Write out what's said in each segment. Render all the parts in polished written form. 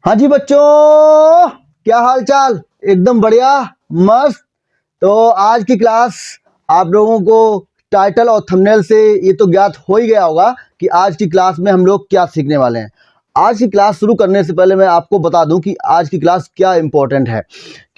हाँ जी बच्चों, क्या हाल चाल। एकदम बढ़िया, मस्त। तो आज की क्लास आप लोगों को टाइटल और थंबनेल से ये तो ज्ञात हो ही गया होगा कि आज की क्लास में हम लोग क्या सीखने वाले हैं। आज की क्लास शुरू करने से पहले मैं आपको बता दूं कि आज की क्लास क्या इम्पोर्टेंट है।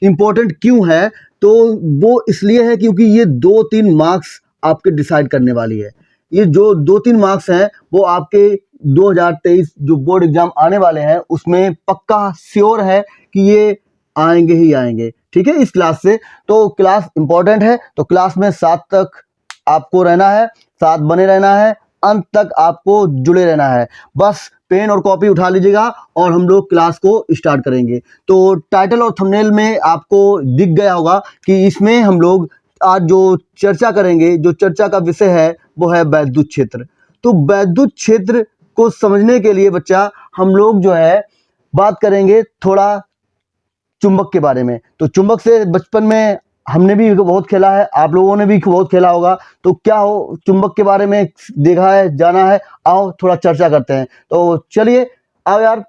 इम्पोर्टेंट क्यों है तो वो इसलिए है क्योंकि ये 2-3 मार्क्स आपके डिसाइड करने वाली है। ये जो 2-3 मार्क्स हैं वो आपके 2023 जो बोर्ड एग्जाम आने वाले हैं उसमें पक्का श्योर है कि ये आएंगे ही आएंगे। ठीक है, इस क्लास से तो क्लास इंपॉर्टेंट है। तो क्लास में 7 तक आपको रहना है, साथ बने रहना है, अंत तक आपको जुड़े रहना है। बस पेन और कॉपी उठा लीजिएगा और हम लोग क्लास को स्टार्ट करेंगे। तो टाइटल और थंबनेल में आपको दिख गया होगा कि इसमें हम लोग आज जो चर्चा करेंगे, जो चर्चा का विषय है वो है वैद्युत क्षेत्र। तो वैद्युत क्षेत्र को समझने के लिए बच्चा हम लोग जो है बात करेंगे थोड़ा चुंबक के बारे में। तो चुंबक से बचपन में हमने भी बहुत खेला है, आप लोगों ने भी बहुत खेला होगा। तो क्या हो चुंबक के बारे में देखा है, जाना है, आओ थोड़ा चर्चा करते हैं। तो चलिए आओ यार,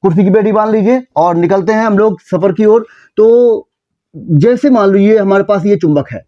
कुर्सी की बेटी बांध लीजिए और निकलते हैं हम लोग सफर की ओर। तो जैसे मान लीजिए हमारे पास ये चुंबक है,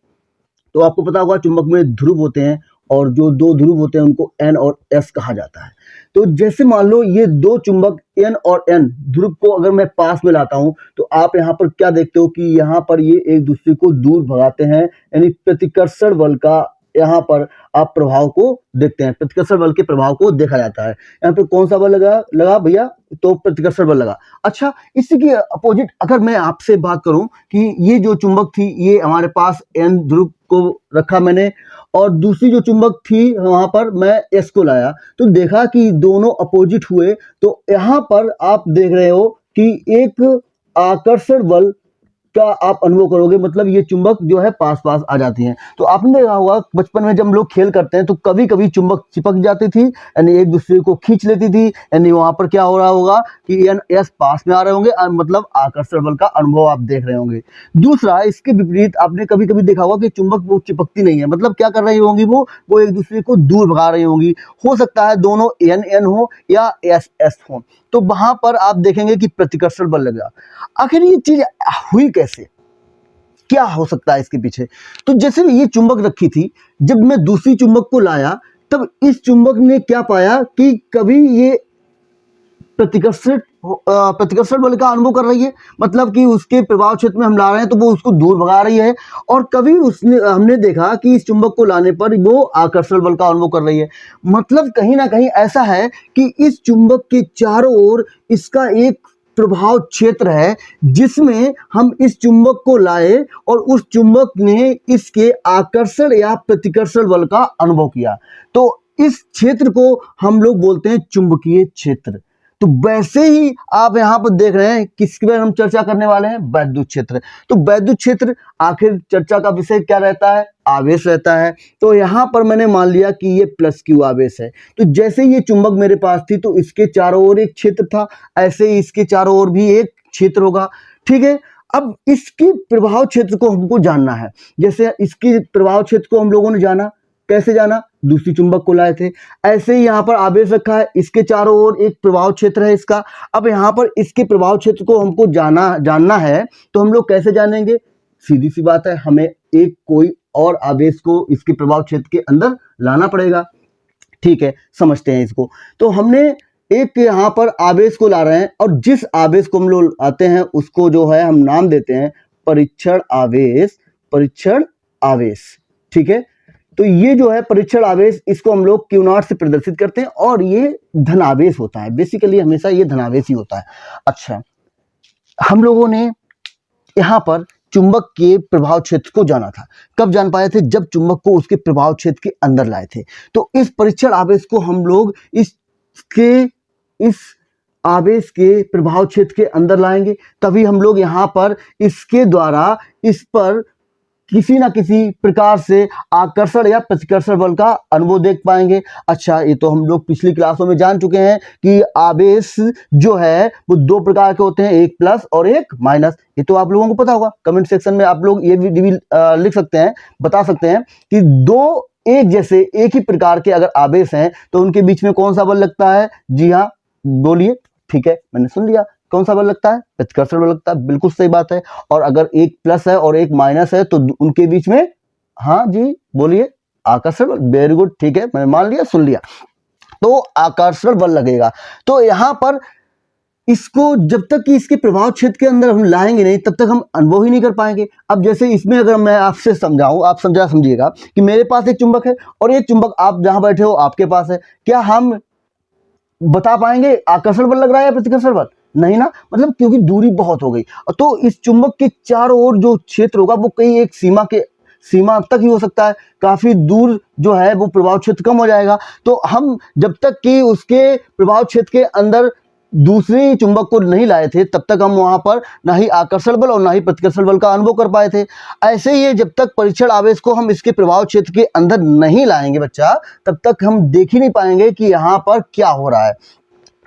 तो आपको पता होगा चुंबक में ध्रुव होते हैं और जो 2 ध्रुव होते हैं उनको N और S कहा जाता है। तो जैसे मान लो ये 2 चुंबक N और N ध्रुव को अगर मैं पास में लाता हूं तो आप यहाँ पर क्या देखते हो कि यहाँ पर ये एक दूसरे को दूर भगाते हैं, यानी प्रतिकर्षण बल का यहाँ पर आप प्रभाव को देखते हैं। प्रतिकर्षण बल के प्रभाव को देखा जाता है। यहाँ पे कौन सा बल लगा भैया, तो प्रतिकर्षण बल लगा। अच्छा, इसी के अपोजिट अगर मैं आपसे बात करूं कि ये जो चुंबक थी ये हमारे पास N ध्रुव को रखा मैंने और दूसरी जो चुंबक थी वहां पर मैं S को लाया, तो देखा कि दोनों अपोजिट हुए। तो यहाँ पर आप देख रहे हो कि एक आकर्षण बल का आप अनुभव करोगे, मतलब ये चुंबक जो है पास पास आ जाती हैं। तो आपने देखा होगा बचपन में जब हम लोग खेल करते हैं तो कभी कभी चुंबक चिपक जाती थी, यानी एक दूसरे को खींच लेती थी, यानी वहां पर क्या हो रहा होगा कि N S पास में आ रहे होंगे, मतलब आकर्षण बल का अनुभव आप देख रहे होंगे। दूसरा, इसके विपरीत आपने कभी कभी देखा होगा कि चुंबक वो चिपकती नहीं है, मतलब क्या कर रही होंगी, वो एक दूसरे को दूर भगा रही होंगी। हो सकता है दोनों N N हो या S S हो, तो वहां पर आप देखेंगे कि प्रतिकर्षण बल लगा। आखिर ये चीज हुई कैसे, क्या हो सकता है इसके पीछे। तो जैसे ये चुंबक रखी थी, जब मैं दूसरी चुंबक को लाया तब इस चुंबक ने क्या पाया कि कभी ये प्रतिकर्षण बल का अनुभव कर रही है, मतलब कि उसके प्रभाव क्षेत्र में हम ला रहे हैं तो वो उसको दूर भगा रही है, और कभी हमने देखा कि इस चुंबक को लाने पर वो आकर्षण बल का अनुभव कर रही है। मतलब कहीं ना कहीं ऐसा है कि इस चुंबक के चारों ओर इसका एक प्रभाव क्षेत्र है जिसमें हम इस चुंबक को लाए और उस चुंबक ने इसके आकर्षण या प्रतिकर्षण बल का अनुभव किया। तो इस क्षेत्र को हम लोग बोलते हैं चुंबकीय क्षेत्र। तो वैसे ही आप यहां पर देख रहे हैं किसके बारे में हम चर्चा करने वाले हैं, वैद्युत क्षेत्र। तो वैद्युत क्षेत्र आखिर चर्चा का विषय क्या रहता है, आवेश रहता है। तो यहां पर मैंने मान लिया कि ये +Q आवेश है। तो जैसे ये चुंबक मेरे पास थी तो इसके चारों ओर एक क्षेत्र था, ऐसे ही इसके चारों ओर भी एक क्षेत्र होगा। ठीक है, अब इसके प्रभाव क्षेत्र को हमको जानना है। जैसे इसके प्रभाव क्षेत्र को हम लोगों ने जाना, कैसे जाना, दूसरी चुंबक को लाए थे। ऐसे ही यहाँ पर आवेश रखा है, इसके चारों ओर एक प्रभाव क्षेत्र है इसका। अब यहाँ पर इसके प्रभाव क्षेत्र को हमको जानना है, तो हम लोग कैसे जानेंगे, सीधी सी बात है, हमें एक कोई और आवेश को इसके प्रभाव क्षेत्र के अंदर लाना पड़ेगा। ठीक है, समझते हैं इसको। तो हमने एक यहाँ पर आवेश को ला रहे हैं और जिस आवेश को हम लोग आते हैं उसको जो है हम नाम देते हैं परीक्षण आवेश। परीक्षण आवेश, ठीक है। तो ये जो है परीक्षण आवेश, इसको हम लोग Q0 से प्रदर्शित करते हैं और ये धनावेश होता है। बेसिकली हमेशा ये धनावेश ही होता है। अच्छा, हम लोगों ने यहाँ पर चुंबक के प्रभाव क्षेत्र को जाना था। कब जान पाए थे, जब चुंबक को उसके प्रभाव क्षेत्र के अंदर लाए थे। तो इस परीक्षण आवेश को हम लोग इस आवेश के प्रभाव क्षेत्र के अंदर लाएंगे, तभी हम लोग यहाँ पर इसके द्वारा इस पर किसी ना किसी प्रकार से आकर्षण या प्रतिकर्षण बल का अनुभव देख पाएंगे। अच्छा, ये तो हम लोग पिछली क्लासों में जान चुके हैं कि आवेश जो है वो 2 प्रकार के होते हैं, एक प्लस और एक माइनस। ये तो आप लोगों को पता होगा। कमेंट सेक्शन में आप लोग ये भी लिख सकते हैं, बता सकते हैं कि 2 एक जैसे एक ही प्रकार के अगर आवेश हैं तो उनके बीच में कौन सा बल लगता है। जी हाँ, बोलिए, ठीक है, मैंने सुन लिया। कौन सा बल लगता है? प्रतिकर्षण बल लगता है, बिल्कुल सही बात है। और अगर एक प्लस है और एक माइनस है तो उनके बीच में, हाँ जी बोलिए, आकर्षण बल। वेरी गुड, ठीक है, मैंने मान लिया, सुन लिया। तो आकर्षण बल लगेगा। तो यहां पर इसको जब तक कि इसके प्रभाव क्षेत्र के अंदर हम लाएंगे नहीं, तब तक हम अनुभव ही नहीं कर पाएंगे। अब जैसे इसमें अगर मैं आपसे समझाऊं, आप समझिएगा कि मेरे पास एक चुंबक है और एक चुंबक आप जहां बैठे हो आपके पास है, क्या हम बता पाएंगे आकर्षण बल लग रहा है या प्रतिकर्षण बल? नहीं ना, मतलब क्योंकि दूरी बहुत हो गई। तो इस चुंबक के चारों ओर जो क्षेत्र होगा वो कई एक सीमा तक ही हो सकता है, काफी दूर जो है वो प्रभाव क्षेत्र कम हो जाएगा। तो हम जब तक कि उसके प्रभाव क्षेत्र के अंदर दूसरे चुंबक को नहीं लाए थे, तब तक हम वहां पर ना ही आकर्षण बल और ना ही प्रतिकर्षण बल का अनुभव कर पाए थे। ऐसे ही जब तक परीक्षण आवेश को हम इसके प्रभाव क्षेत्र के अंदर नहीं लाएंगे बच्चा, तब तक हम देख ही नहीं पाएंगे कि यहाँ पर क्या हो रहा है।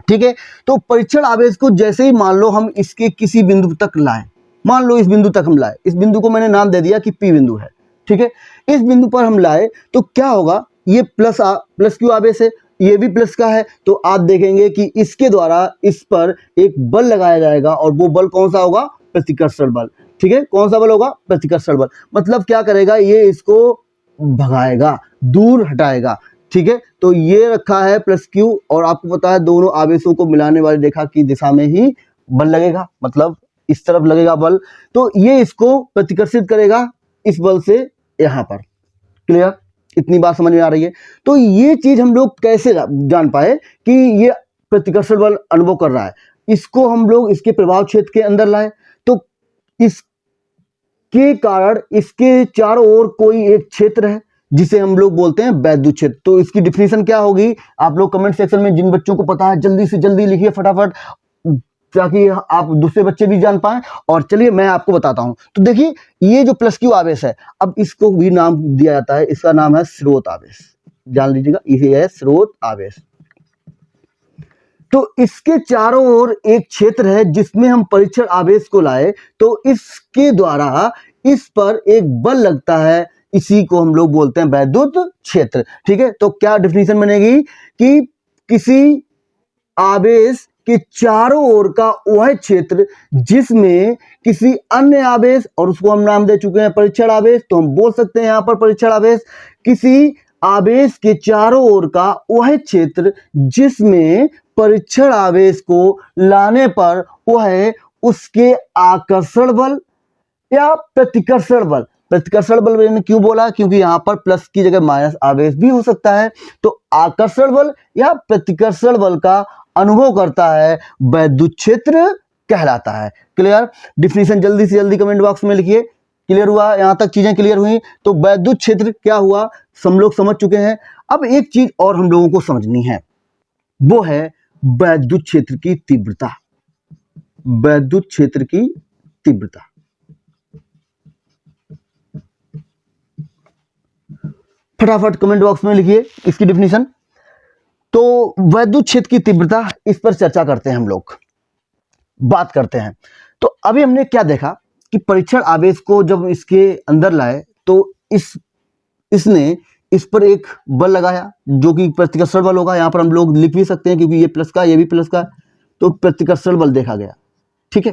ठीक है, तो परीक्षण आवेश को जैसे ही मान लो हम इसके किसी बिंदु तक लाए, मान लो इस बिंदु तक हम लाए, इस बिंदु को मैंने नाम दे दिया कि पी बिंदु है। ठीक है, इस बिंदु पर हम लाए तो क्या होगा, ये प्लस क्यू आवेश है, ये भी प्लस का है। तो आप देखेंगे कि इसके द्वारा इस पर एक बल लगाया जाएगा और वो बल कौन सा होगा? प्रतिकर्षण बल। ठीक है, कौन सा बल होगा? प्रतिकर्षण बल। मतलब क्या करेगा, ये इसको भगाएगा, दूर हटाएगा। ठीक है, तो ये रखा है प्लस क्यू और आपको पता है दोनों आवेशों को मिलाने वाली रेखा की दिशा में ही बल लगेगा, मतलब इस तरफ लगेगा बल। तो ये इसको प्रतिकर्षित करेगा इस बल से यहां पर। क्लियर? इतनी बात समझ में आ रही है? तो ये चीज हम लोग कैसे जान पाए कि ये प्रतिकर्षण बल अनुभव कर रहा है? इसको हम लोग इसके प्रभाव क्षेत्र के अंदर लाए तो इसके कारण इसके चारों ओर कोई एक क्षेत्र है जिसे हम लोग बोलते हैं वैद्युत क्षेत्र। तो इसकी डिफिनीशन क्या होगी? आप लोग कमेंट सेक्शन में जिन बच्चों को पता है जल्दी से जल्दी लिखिए फटाफट, ताकि आप दूसरे बच्चे भी जान पाएं। और चलिए मैं आपको बताता हूं। तो देखिए, ये जो प्लस क्यू आवेश है, अब इसको भी नाम दिया जाता है, इसका नाम है स्रोत आवेश। जान लीजिएगा, इसे है स्रोत आवेश। तो इसके चारों ओर एक क्षेत्र है जिसमें हम परीक्षण आवेश को लाए, तो इसके द्वारा इस पर एक बल लगता है, इसी को हम लोग बोलते हैं वैद्युत क्षेत्र। ठीक है, तो क्या डिफिनीशन बनेगी कि किसी आवेश के चारों ओर का वह क्षेत्र जिसमें किसी अन्य आवेश, और उसको हम नाम दे चुके हैं परीक्षण आवेश, तो हम बोल सकते हैं यहां पर परीक्षण आवेश, किसी आवेश के चारों ओर का वह क्षेत्र जिसमें परीक्षण आवेश को लाने पर वह उसके आकर्षण बल या प्रतिकर्षण बल, प्रतिकर्षण बल मैंने क्यों बोला, क्योंकि यहां पर प्लस की जगह माइनस आवेश भी हो सकता है, तो आकर्षण बल या प्रतिकर्षण बल का अनुभव करता है, वैद्युत क्षेत्र कहलाता है। क्लियर? डिफिनीशन जल्दी से जल्दी कमेंट बॉक्स में लिखिए। क्लियर हुआ? यहां तक चीजें क्लियर हुई? तो वैद्युत क्षेत्र क्या हुआ हम लोग समझ चुके हैं। अब एक चीज और हम लोगों को समझनी है, वो है वैद्युत क्षेत्र की तीव्रता। वैद्युत क्षेत्र की तीव्रता, फटाफट कमेंट बॉक्स में लिखिए इसकी डिफिनीशन। तो वैद्युत क्षेत्र की तीव्रता, इस पर चर्चा करते हैं, हम लोग बात करते हैं। तो अभी हमने क्या देखा कि परीक्षण आवेश को जब इसके अंदर लाए तो इसने इस पर एक बल लगाया जो कि प्रतिकर्षण बल होगा। यहां पर हम लोग लिख भी सकते हैं क्योंकि ये प्लस का ये भी प्लस का, तो प्रतिकर्षण बल देखा गया। ठीक है,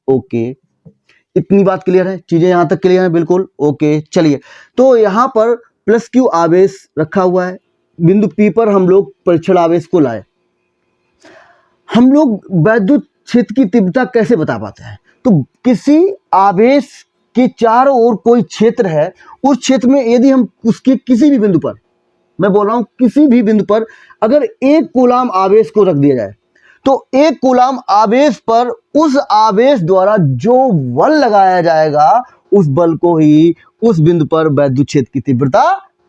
ओके, इतनी बात क्लियर है? चीजें यहां तक क्लियर है? बिल्कुल ओके। चलिए, तो यहां पर प्लस क्यू आवेश रखा हुआ है, बिंदु पी पर हम लोग परीक्षण आवेश को लाए। हम लोग वैद्युत क्षेत्र की तीव्रता कैसे बता पाते हैं? तो किसी आवेश के चारों ओर कोई क्षेत्र है, उस क्षेत्र में यदि हम उसके किसी भी बिंदु पर, मैं बोल रहा हूं किसी भी बिंदु पर, अगर एक कूलाम आवेश को रख दिया जाए तो एक कूलाम आवेश पर उस आवेश द्वारा जो बल लगाया जाएगा उस बल को ही उस बिंदु पर वैद्युत क्षेत्र की तीव्रता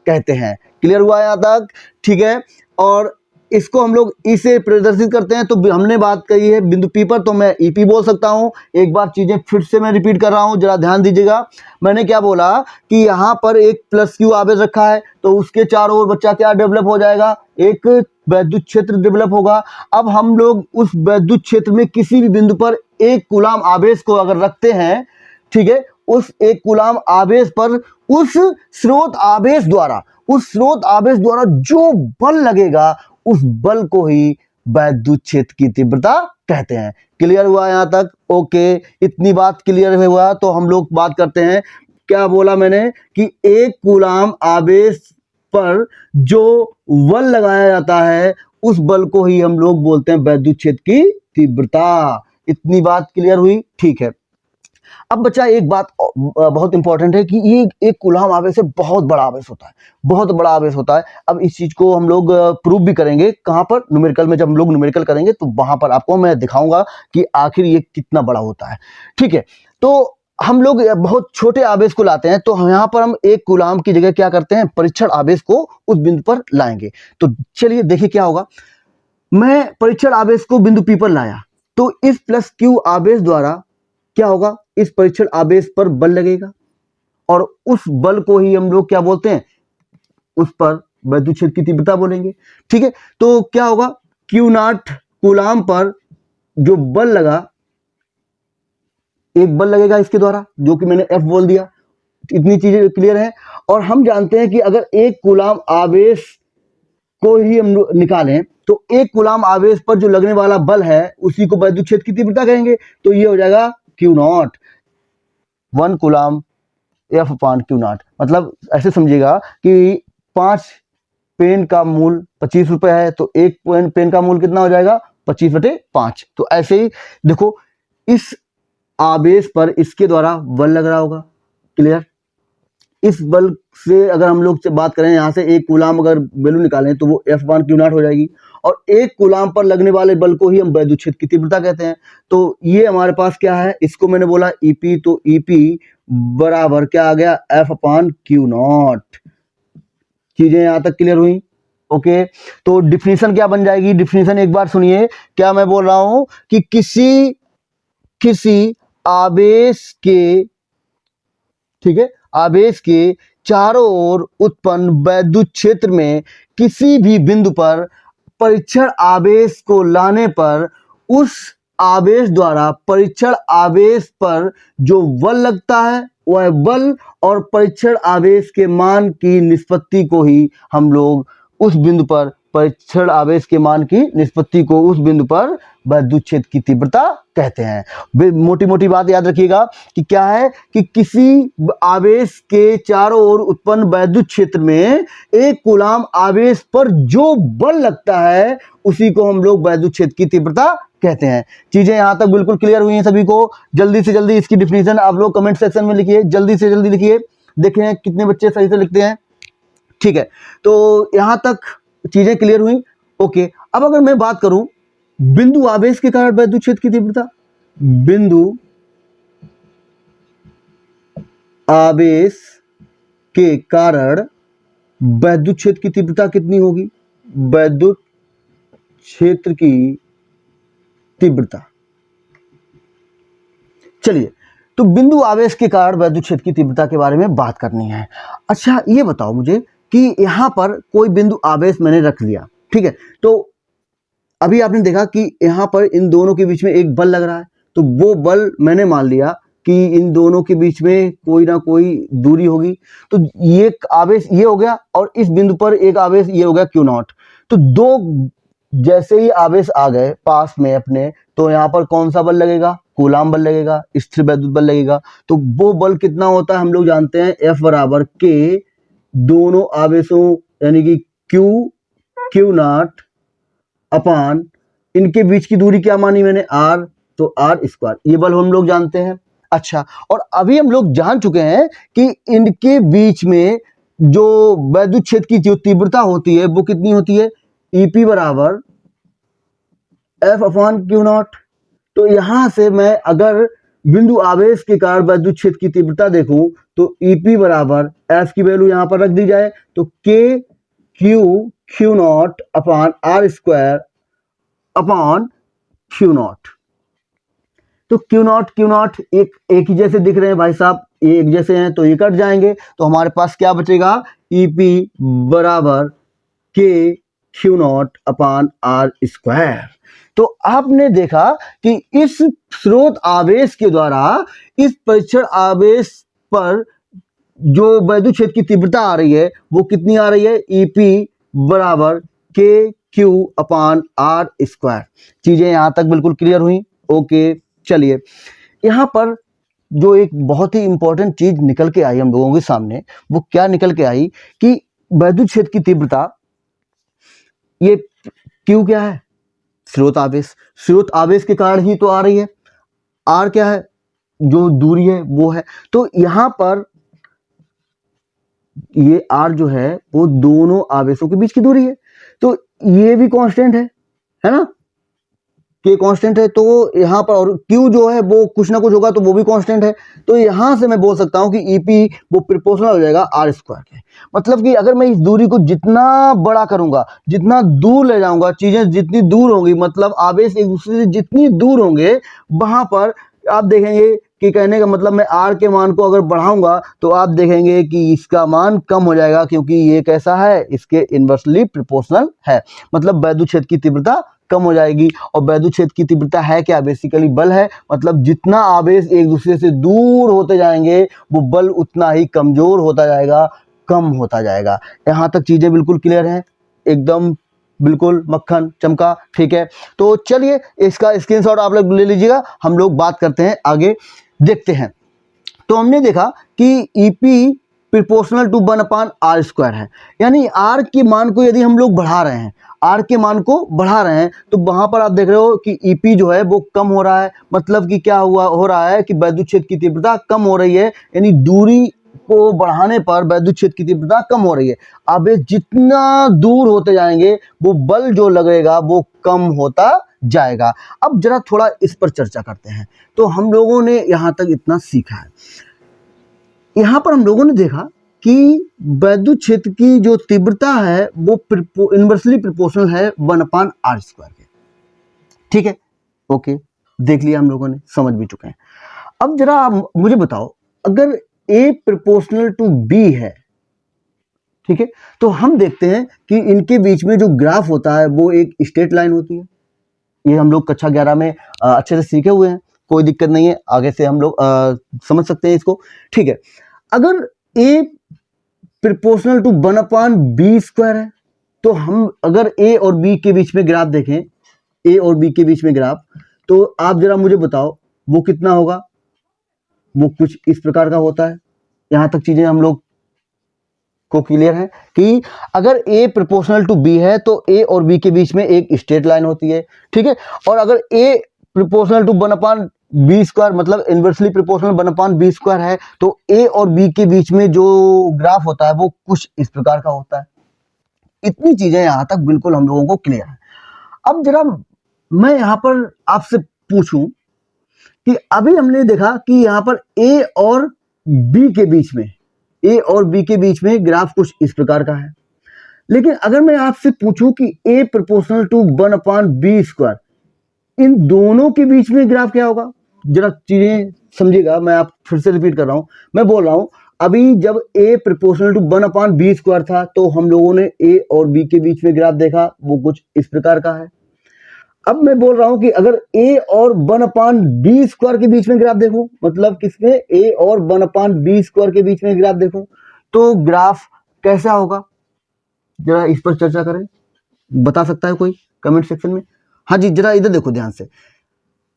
कहते हैं। क्लियर हुआ यहां तक? ठीक है, और इसको हम लोग ई से प्रदर्शित करते हैं। तो हमने बात कही है बिंदु पी पर, तो मैं ईपी बोल सकता हूं। एक बार चीजें फिर से मैं रिपीट कर रहा हूं, जरा ध्यान दीजिएगा। मैंने क्या बोला कि यहां पर एक प्लस क्यू आवेश रखा है, तो उसके चारों ओर बच्चा क्या डेवलप हो जाएगा? एक वैद्युत क्षेत्र डेवलप होगा। अब हम लोग उस वैद्युत क्षेत्र में किसी भी बिंदु पर एक कूलाम आवेश को अगर रखते हैं, ठीक है, उस एक कूलाम आवेश पर उस स्रोत आवेश द्वारा जो बल लगेगा उस बल को ही वैद्युत क्षेत्र की तीव्रता कहते हैं। क्लियर हुआ यहाँ तक? ओके, इतनी बात क्लियर हुआ तो हम लोग बात करते हैं। क्या बोला मैंने कि एक कूलाम आवेश पर जो बल लगाया जाता है उस बल को ही हम लोग बोलते हैं वैद्युत क्षेत्र की तीव्रता। इतनी बात क्लियर हुई? ठीक है। अब बच्चा एक बात बहुत इंपॉर्टेंट है कि ये एक कूलाम आवेश से बहुत बड़ा आवेश होता है, बहुत बड़ा आवेश होता है। अब इस चीज को हम लोग प्रूव भी करेंगे। कहां पर? न्यूमेरिकल में। जब हम लोग न्यूमेरिकल करेंगे तो वहां पर आपको मैं दिखाऊंगा कि आखिर ये कितना बड़ा होता है। ठीक है, तो हम लोग बहुत छोटे आवेश को लाते हैं, तो यहाँ पर हम एक कूलाम की जगह क्या करते हैं, परीक्षण आवेश को उस बिंदु पर लाएंगे। तो चलिए देखिए क्या होगा। मैं परीक्षण आवेश को बिंदु P पर लाया, तो इस प्लस Q आवेश द्वारा क्या होगा, इस परीक्षण आवेश पर बल लगेगा और उस बल को ही हम लोग क्या बोलते हैं, उस पर वैद्युत क्षेत्र की तीव्रता बोलेंगे। ठीक है, तो क्या होगा, Q0 कूलाम पर जो बल लगा, एक बल लगेगा इसके द्वारा जो कि मैंने F बोल दिया। इतनी चीजें क्लियर है। और हम जानते हैं कि अगर एक कूलाम आवेश को ही हम निकालें तो एक कूलाम आवेश पर जो लगने वाला बल है उसी को वैद्युत क्षेत्र की तीव्रता कहेंगे। तो ये हो जाएगा Q0, 1 कूलाम F/Q0। मतलब ऐसे समझिएगा कि 5 पेन का मूल 25 रुपए है, तो एक पेन का मूल कितना हो जाएगा, 25/5। तो ऐसे ही देखो, इस आवेश पर इसके द्वारा बल लग रहा होगा। क्लियर? इस बल से अगर हम लोग से बात करें, यहां से एक कूलाम अगर वैल्यू निकालें तो वो F/Q0 हो जाएगी और एक कूलाम पर लगने वाले बल को ही हम वैद्युत क्षेत्र की तीव्रता कहते हैं। तो ये हमारे पास क्या है, इसको मैंने बोला EP, तो EP बराबर क्या आ गया, F/Q0। चीजें यहां तक क्लियर हुई? ओके, तो डिफिनीशन क्या बन जाएगी, डिफिनीशन एक बार सुनिए। क्या मैं बोल रहा हूं कि किसी आवेश के, ठीक है, आवेश के चारों ओर उत्पन्न वैद्युत क्षेत्र में किसी भी बिंदु पर परीक्षण आवेश को लाने पर उस आवेश द्वारा परीक्षण आवेश पर जो बल लगता है वह बल और परीक्षण आवेश के मान की निष्पत्ति को ही हम लोग उस बिंदु पर परीक्षण आवेश के मान की निष्पत्ति को उस बिंदु पर वैद्युत क्षेत्र की तीव्रता कहते हैं। मोटी मोटी बात याद रखिएगा कि क्या है कि किसी आवेश के चारों ओर उत्पन्न वैद्युत क्षेत्र में एक कूलाम आवेश पर जो बल लगता है उसी को हम लोग वैद्युत क्षेत्र की तीव्रता कहते हैं। चीजें यहां तक बिल्कुल क्लियर हुई हैं सभी को? जल्दी से जल्दी इसकी डिफिनीशन आप लोग कमेंट सेक्शन में लिखिए, जल्दी से जल्दी लिखिए, देखें कितने बच्चे सही से लिखते हैं। ठीक है, तो यहां तक चीजें क्लियर हुई। ओके, अब अगर मैं बात करूं बिंदु आवेश के कारण वैद्युत क्षेत्र की तीव्रता, बिंदु आवेश के कारण वैद्युत क्षेत्र की तीव्रता कितनी होगी, वैद्युत क्षेत्र की तीव्रता। चलिए, तो बिंदु आवेश के कारण वैद्युत क्षेत्र की तीव्रता के बारे में बात करनी है। अच्छा, ये बताओ मुझे कि यहां पर कोई बिंदु आवेश मैंने रख लिया, ठीक है, तो अभी आपने देखा कि यहां पर इन दोनों के बीच में एक बल लग रहा है, तो वो बल मैंने मान लिया कि इन दोनों के बीच में कोई ना कोई दूरी होगी। तो ये आवेश ये हो गया और इस बिंदु पर एक आवेश ये हो गया Q0। तो दो जैसे ही आवेश आ गए पास में अपने, तो यहाँ पर कौन सा बल लगेगा, कूलाम बल लगेगा, स्थिर वैद्युत बल लगेगा। तो वो बल कितना होता है हम लोग जानते हैं, F बराबर K दोनों आवेशों यानी कि Q0 अपान इनके बीच की दूरी क्या मानी मैंने, R, तो R², ये बल हम लोग जानते हैं। अच्छा, और अभी हम लोग जान चुके हैं कि इनके बीच में जो वैद्युत क्षेत्र की जो तीव्रता होती है वो कितनी होती है, EP बराबर F/Q0। तो यहां से मैं अगर बिंदु आवेश के कारण वैद्युत क्षेत्र की तीव्रता देखूं तो EP बराबर F की वैल्यू यहां पर रख दी जाए तो Q0 अपान R² अपान Q0। तो Q0 एक ही जैसे दिख रहे हैं भाई साहब, ये एक जैसे हैं तो ये कट जाएंगे, तो हमारे पास क्या बचेगा, EP बराबर K Q0 अपान R²। तो आपने देखा कि इस स्रोत आवेश के द्वारा इस परीक्षण आवेश पर जो वैद्युत क्षेत्र की तीव्रता आ रही है वो कितनी आ रही है, EP बराबर K Q upon R square. चीजें यहां तक बिल्कुल क्लियर हुई? ओके, चलिए यहां पर जो एक बहुत ही इंपॉर्टेंट चीज निकल के आई हम लोगों के सामने, वो क्या निकल के आई कि वैद्युत क्षेत्र की तीव्रता, ये क्यू क्या है? स्रोत आवेश। स्रोत आवेश के कारण ही तो आ रही है। आर क्या है? जो दूरी है वो है। तो यहां पर ये आर जो है वो दोनों आवेशों के बीच की दूरी है, तो ये भी कांस्टेंट है ना, के कांस्टेंट है। तो यहाँ पर, और Q जो है वो कुछ ना कुछ होगा तो वो भी कांस्टेंट है। तो यहां से मैं बोल सकता हूं कि EP वो प्रोपोर्शनल हो जाएगा R स्क्वायर के। मतलब कि अगर मैं इस दूरी को जितना बड़ा करूंगा, जितना दूर ले जाऊंगा, चीजें जितनी दूर होंगी, मतलब आवेश एक दूसरे से जितनी दूर होंगे, वहां पर आप देखेंगे कि कहने का मतलब मैं R के मान को अगर बढ़ाऊंगा तो आप देखेंगे कि इसका मान कम हो जाएगा, क्योंकि ये कैसा है, इसके इनवर्सली प्रोपोर्शनल है। मतलब वैद्युत क्षेत्र की तीव्रता कम हो जाएगी। और वैद्युत क्षेत्र की तीव्रता है क्या? बेसिकली बल है। मतलब जितना आवेश एक दूसरे से दूर होते जाएंगे, वो बल उतना ही कमजोर होता जाएगा, कम होता जाएगा। यहां तक चीजें बिल्कुल क्लियर हैं, एकदम बिल्कुल मक्खन चमका, ठीक है। तो चलिए इसका स्क्रीनशॉट आप लोग ले लीजिएगा, हम लोग बात करते हैं, आगे देखते हैं। तो हमने देखा कि EP proportional to 1/r square है, यानी R के मान को यदि हम लोग बढ़ा रहे हैं, R के मान को बढ़ा रहे हैं, तो वहां पर आप देख रहे हो कि EP जो है वो कम हो रहा है। मतलब कि क्या हो रहा है कि वैद्युत क्षेत्र की तीव्रता कम हो रही है, यानी दूरी को बढ़ाने पर वैद्युत क्षेत्र की तीव्रता कम हो रही है। आवेश जितना दूर होते जाएंगे, वो बल जो लगेगा वो कम होता जाएगा। अब जरा थोड़ा इस पर चर्चा करते हैं। तो हम लोगों ने यहां तक इतना सीखा है। यहां पर हम लोगों ने देखा कि वैद्युत क्षेत्र की जो तीव्रता है वो इनवर्सली प्रोपोर्शनल है 1/r स्क्वायर के, ठीक है। ओके, देख लिया हम लोगों ने, समझ भी चुके हैं। अब जरा आप मुझे बताओ, अगर A प्रोपोर्शनल टू B है, ठीक है, तो हम देखते हैं कि इनके बीच में जो ग्राफ होता है वो एक स्ट्रेट लाइन होती है। ये हम लोग कक्षा 11 में अच्छे से सीखे हुए हैं, कोई दिक्कत नहीं है, आगे से हम लोग समझ सकते हैं इसको, ठीक है। अगर A proportional to 1/b square है, तो हम अगर A और B के बीच में ग्राफ देखें, A और B के बीच में ग्राफ, तो आप जरा मुझे बताओ वो कितना होगा? वो कुछ इस प्रकार का होता है। यहां तक चीजें हम लोग को क्लियर है कि अगर A प्रोपोर्शनल टू B है तो A और B के बीच में एक स्ट्रेट लाइन होती है, ठीक है। और अगर A proportional to 1/b square, मतलब इनवर्सली प्रोपोर्शनल 1/b स्क्वायर है, तो A और B के बीच में जो ग्राफ होता है वो कुछ इस प्रकार का होता है। इतनी चीजें यहां तक बिल्कुल हम लोगों को क्लियर है। अब जरा मैं यहां पर आपसे पूछूं कि अभी हमने देखा कि यहां पर A और B के बीच में, A और B के बीच में ग्राफ कुछ इस प्रकार का है। लेकिन अगर मैं आपसे पूछूं कि A proportional to 1/b square, इन दोनों के बीच में ग्राफ क्या होगा? जरा चीजें समझिएगा, मैं आप फिर से रिपीट कर रहा हूं। मैं बोल रहा हूं अभी जब A proportional to 1/b square था, तो हम लोगों ने A और B के बीच में ग्राफ देखा, वो कुछ इस प्रकार का है। अब मैं बोल रहा हूं कि अगर A और 1/b स्क्वायर के बीच में ग्राफ देखूं, मतलब किसमें? A और 1/b स्क्वायर के बीच में ग्राफ देखूं, तो ग्राफ कैसा होगा? जरा इस पर चर्चा करें, बता सकता है कोई कमेंट सेक्शन में? हाँ जी, जरा इधर देखो ध्यान से।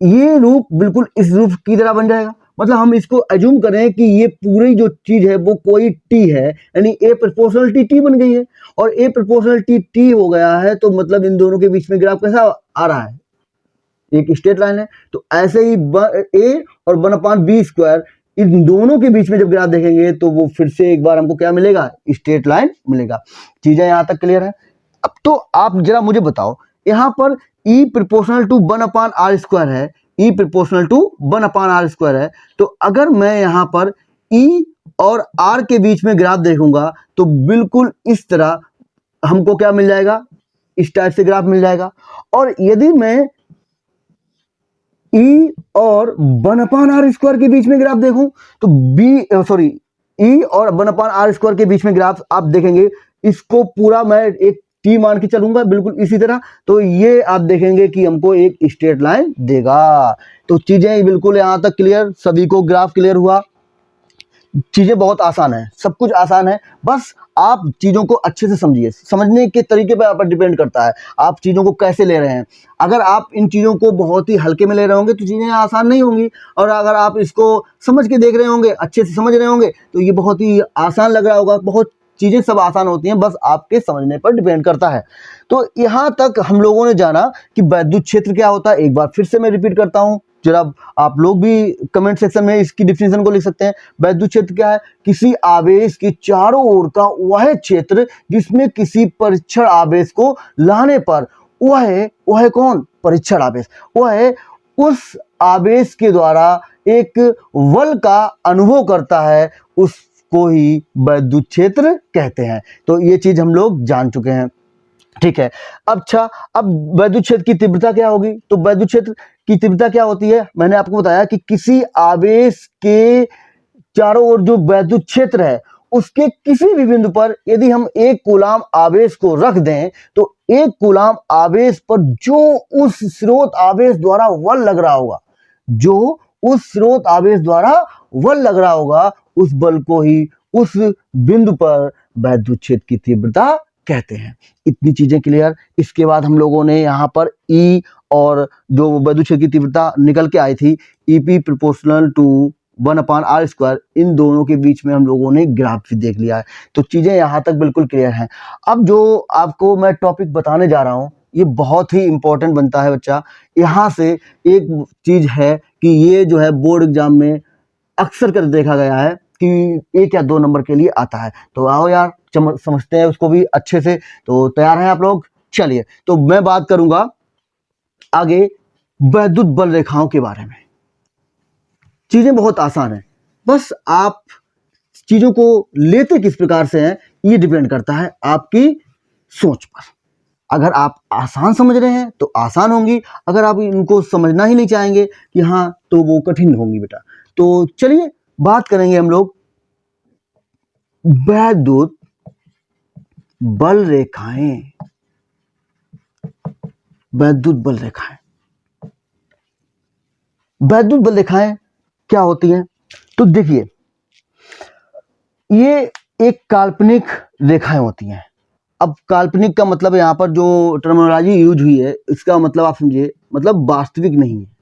ये रूप बिल्कुल इस रूप की तरह बन जाएगा। मतलब हम इसको एज्यूम करें कि ये पूरी जो चीज है वो कोई T है, यानी A प्रोपोर्शनल T बन गई है, और A प्रोपोर्शनल T हो गया है, तो मतलब इन दोनों के बीच में ग्राफ कैसा आ रहा है? एक स्ट्रेट लाइन है। तो ऐसे ही A और 1/b स्क्वायर, इन दोनों के बीच में जब ग्राफ देखेंगे तो वो फिर से एक बार हमको क्या मिलेगा? स्ट्रेट लाइन मिलेगा। चीजें यहां तक क्लियर है? अब तो आप जरा मुझे बताओ, यहां पर E proportional to 1/r square है, E proportional to 1/r square है, तो अगर मैं यहां पर E और R के बीच में ग्राफ देखूंगा तो बिल्कुल इस तरह हमको क्या मिल जाएगा? इस टाइप से ग्राफ मिल जाएगा। और यदि मैं E और 1/r स्क्वायर के बीच में ग्राफ देखूं तो E और 1/r स्क्वायर के बीच में ग्राफ आप देखेंगे, इसको पूरा मैं एक T मान के चलूंगा बिल्कुल इसी तरह, तो ये आप देखेंगे कि हमको एक स्ट्रेट लाइन देगा। तो चीजें बिल्कुल यहां तक क्लियर, सभी को ग्राफ क्लियर हुआ? चीजें बहुत आसान है, सब कुछ आसान है, बस आप चीजों को अच्छे से समझिए। समझने के तरीके पर आप पर डिपेंड करता है, आप चीजों को कैसे ले रहे हैं। अगर आप इन चीजों को बहुत ही हल्के में ले रहे होंगे तो चीजें आसान नहीं होंगी, और अगर आप इसको समझ के देख रहे होंगे, अच्छे से समझ रहे होंगे, तो ये बहुत ही आसान लग रहा होगा। बहुत चीजें सब आसान होती हैं, बस आपके समझने पर डिपेंड करता है। तो यहाँ तक हम लोगों ने जाना कि वैद्युत क्षेत्र क्या होता है। एक बार फिर से मैं रिपीट करता हूँ, जरा आप लोग भी कमेंट सेक्शन में इसकी डिफिनेशन को लिख सकते हैं। वैद्युत क्षेत्र क्या है? किसी आवेश के चारों ओर का वह क्षेत्र जिसमें किसी परीक्षण आवेश को लाने पर वह कौन? परीक्षण आवेश। वह उस आवेश के द्वारा एक बल का अनुभव करता है, उसको ही वैद्युत क्षेत्र कहते हैं। तो ये चीज हम लोग जान चुके हैं, ठीक है। अच्छा, अब वैद्युत क्षेत्र की तीव्रता क्या होगी? तो वैद्युत क्षेत्र की तीव्रता क्या होती है? मैंने आपको बताया कि किसी आवेश के चारों ओर जो वैद्युत क्षेत्र है उसके किसी भी बिंदु पर यदि हम 1 कूलाम आवेश को रख दें, तो 1 कूलाम आवेश पर जो उस स्रोत आवेश द्वारा बल लग रहा होगा, जो उस स्रोत आवेश द्वारा बल लग रहा होगा, उस बल को ही उस बिंदु पर वैद्युत क्षेत्र की तीव्रता कहते हैं। इतनी चीजें क्लियर। इसके बाद हम लोगों ने यहाँ पर ई और जो वैद्युत क्षेत्र की तीव्रता निकल के आई थी, ईपी प्रोपोर्शनल टू 1/r², इन दोनों के बीच में हम लोगों ने ग्राफ भी देख लिया है। तो चीजें यहाँ तक बिल्कुल क्लियर हैं। अब जो आपको मैं टॉपिक बताने जा रहा हूँ ये बहुत ही इंपॉर्टेंट बनता है बच्चा। यहाँ से एक चीज है कि ये जो है बोर्ड एग्जाम में अक्सर कर देखा गया है कि 1 या 2 नंबर के लिए आता है। तो आओ यार समझते हैं उसको भी अच्छे से। तो तैयार हैं आप लोग? चलिए, तो मैं बात करूंगा आगे वैद्युत बल रेखाओं के बारे में। चीजें बहुत आसान है, बस आप चीजों को लेते किस प्रकार से हैं ये डिपेंड करता है आपकी सोच पर। अगर आप आसान समझ रहे हैं तो आसान होंगी, अगर आप इनको समझना ही नहीं चाहेंगे कि हाँ, तो वो कठिन होंगी बेटा। तो चलिए बात करेंगे हम लोग वैद्युत बल रेखाएं। वैद्युत बल रेखाएं, वैद्युत बल रेखाएं क्या होती हैं? तो देखिए, ये एक काल्पनिक रेखाएं होती हैं। अब काल्पनिक का मतलब यहाँ पर जो टर्मिनोलॉजी यूज हुई है इसका मतलब आप समझिए, मतलब वास्तविक नहीं है।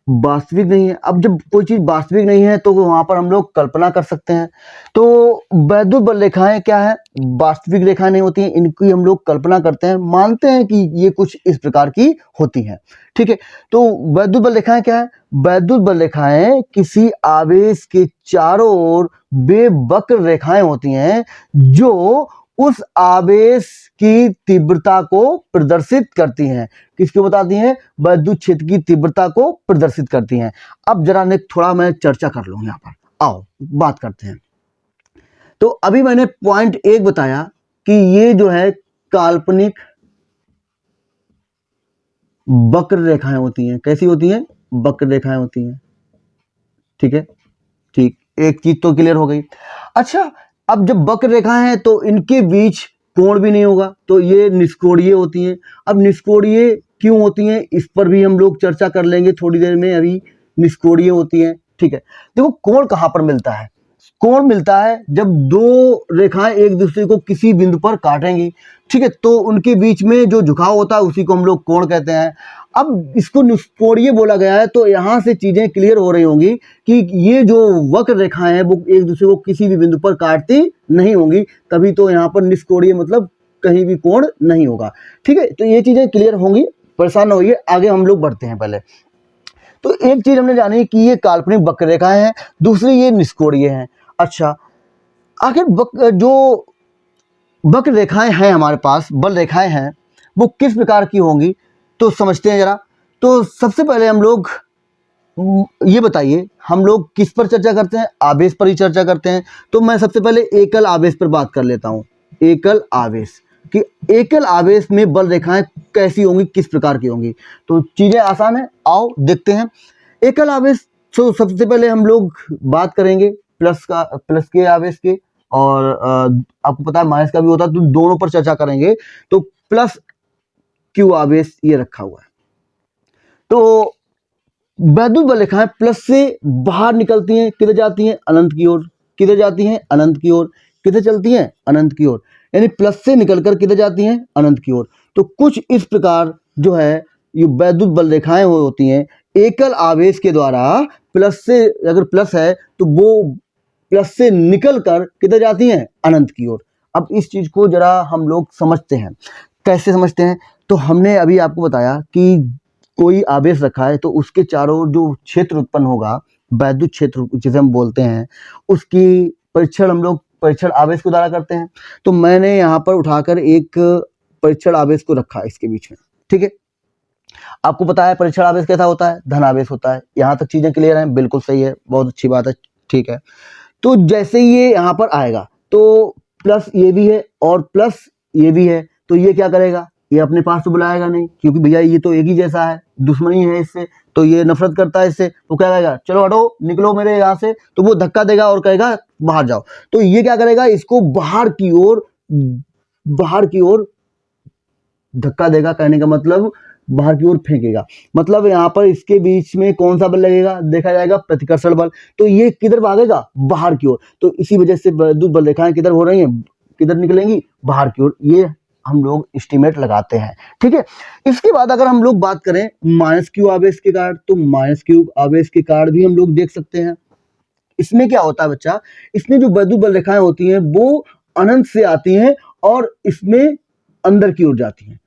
वास्तविक नहीं है। अब जब कोई चीज वास्तविक नहीं है तो वहां पर हम लोग कल्पना कर सकते हैं। तो वैद्युत बल रेखाएं क्या है? वास्तविक रेखाएं नहीं होती हैं, इनकी हम लोग कल्पना करते हैं, मानते हैं कि ये कुछ इस प्रकार की होती हैं, ठीक है। तो वैद्युत बल रेखाएं क्या है? वैद्युत बल रेखाएं किसी आवेश के चारों ओर वे वक्र रेखाएं होती हैं जो उस आवेश की तीव्रता को प्रदर्शित करती हैं। किसको बताती हैं? वैद्युत क्षेत्र की तीव्रता को प्रदर्शित करती हैं। अब जरा ने थोड़ा मैं चर्चा कर लूं यहाँ पर, आओ बात करते हैं। तो अभी मैंने पॉइंट 1 बताया कि ये जो है काल्पनिक वक्र रेखाएं होती हैं। कैसी होती हैं? वक्र रेखाएं होती हैं, ठीक है। ठीक, एक चीज तो क्लियर हो गई। अच्छा, अब जब वक्र रेखाएं हैं तो इनके बीच कोण भी नहीं होगा, तो ये निष्कोणीय होती हैं। अब निष्कोणीय क्यों होती हैं इस पर भी हम लोग चर्चा कर लेंगे थोड़ी देर में। अभी निष्कोणीय होती हैं, ठीक है। देखो, कोण कहां पर मिलता है? कोण मिलता है जब 2 रेखाएं एक दूसरे को किसी बिंदु पर काटेंगी, ठीक है, तो उनके बीच में जो झुकाव होता है उसी को हम लोग कोण कहते हैं। अब इसको निष्कोणीय बोला गया है, तो यहां से चीजें क्लियर हो रही होंगी कि ये जो वक्र रेखाएं हैं वो एक दूसरे को किसी भी बिंदु पर काटती नहीं होंगी, तभी तो यहाँ पर निष्कोणीय मतलब कहीं भी कोण नहीं होगा, ठीक है। तो ये चीजें क्लियर होंगी, परेशान न होइए। आगे हम लोग बढ़ते हैं। पहले तो एक चीज हमने जानी कि ये काल्पनिक वक्र रेखाएं हैं, दूसरी ये निष्कोणीय हैं। अच्छा, आखिर जो वक्र रेखाएं हैं हमारे पास, बल रेखाएं हैं, वो किस प्रकार की होंगी तो समझते हैं जरा। तो सबसे पहले हम लोग ये बताइए, हम लोग किस पर चर्चा करते हैं? आवेश पर ही चर्चा करते हैं। तो मैं सबसे पहले एकल आवेश पर बात कर लेता हूं। एकल आवेश, कि एकल आवेश में बल रेखाएं कैसी होंगी, किस प्रकार की होंगी। तो चीजें आसान है, आओ देखते हैं। एकल आवेश, तो सबसे पहले हम लोग बात करेंगे प्लस के आवेश के, और आपको पता है माइनस का भी होता है, तो दोनों पर चर्चा करेंगे। तो प्लस क्यू आवेश ये रखा हुआ है। तो वैद्युत बल रेखाएं प्लस से बाहर निकलती हैं, किधर जाती हैं? अनंत की ओर। किधर जाती हैं? अनंत की ओर। किधर चलती हैं? अनंत की ओर। यानी प्लस से निकलकर किधर जाती हैं? अनंत की ओर। तो कुछ इस प्रकार जो है ये वैद्युत बल रेखाएं होती हैं, एकल आवेश के द्वारा प्लस से, अगर प्लस है तो वो प्लस से निकलकर किधर जाती हैं? अनंत की ओर। अब इस चीज को जरा हम लोग समझते हैं। कैसे समझते हैं? तो हमने अभी आपको बताया कि कोई आवेश रखा है तो उसके चारों ओर जो क्षेत्र उत्पन्न होगा, वैद्युत क्षेत्र जिसे हम बोलते हैं, उसकी परीक्षण हम लोग परीक्षण आवेश के द्वारा करते हैं। तो मैंने यहाँ पर उठाकर एक परीक्षण आवेश को रखा है इसके बीच में, ठीक है। आपको पता है परीक्षण आवेश कैसा होता है? धन आवेश होता है। यहाँ तक चीजें क्लियर हैं? बिल्कुल सही है, बहुत अच्छी बात है, ठीक है। तो जैसे ये यहाँ पर आएगा तो प्लस ये भी है और प्लस ये भी है, तो ये क्या करेगा? ये अपने पास तो बुलाएगा नहीं, क्योंकि भैया ये तो एक ही जैसा है, दुश्मनी है इससे, तो ये नफरत करता है इससे, तो क्या कहेगा? चलो हटो, निकलो मेरे यहाँ से। तो वो धक्का देगा और कहेगा बाहर जाओ। तो ये क्या करेगा? इसको बाहर की ओर धक्का देगा, कहने का मतलब बाहर की ओर फेंकेगा। मतलब यहाँ पर इसके बीच में कौन सा बल लगेगा? देखा जाएगा प्रतिकर्षण बल। तो ये किधर भागेगा? बाहर की ओर। तो इसी वजह से वैद्युत बल रेखाएं किधर हो रही हैं? किधर निकलेंगी? बाहर की ओर। ये हम लोग एस्टीमेट लगाते हैं, ठीक है। इसके बाद अगर हम लोग बात करें माइनस क्यू आवेश के कारण, तो माइनस क्यू आवेश के कारण भी हम लोग देख सकते हैं। इसमें क्या होता है बच्चा? इसमें जो वैद्युत बल रेखाएं होती हैं वो अनंत से आती हैं और इसमें अंदर की ओर जाती हैं।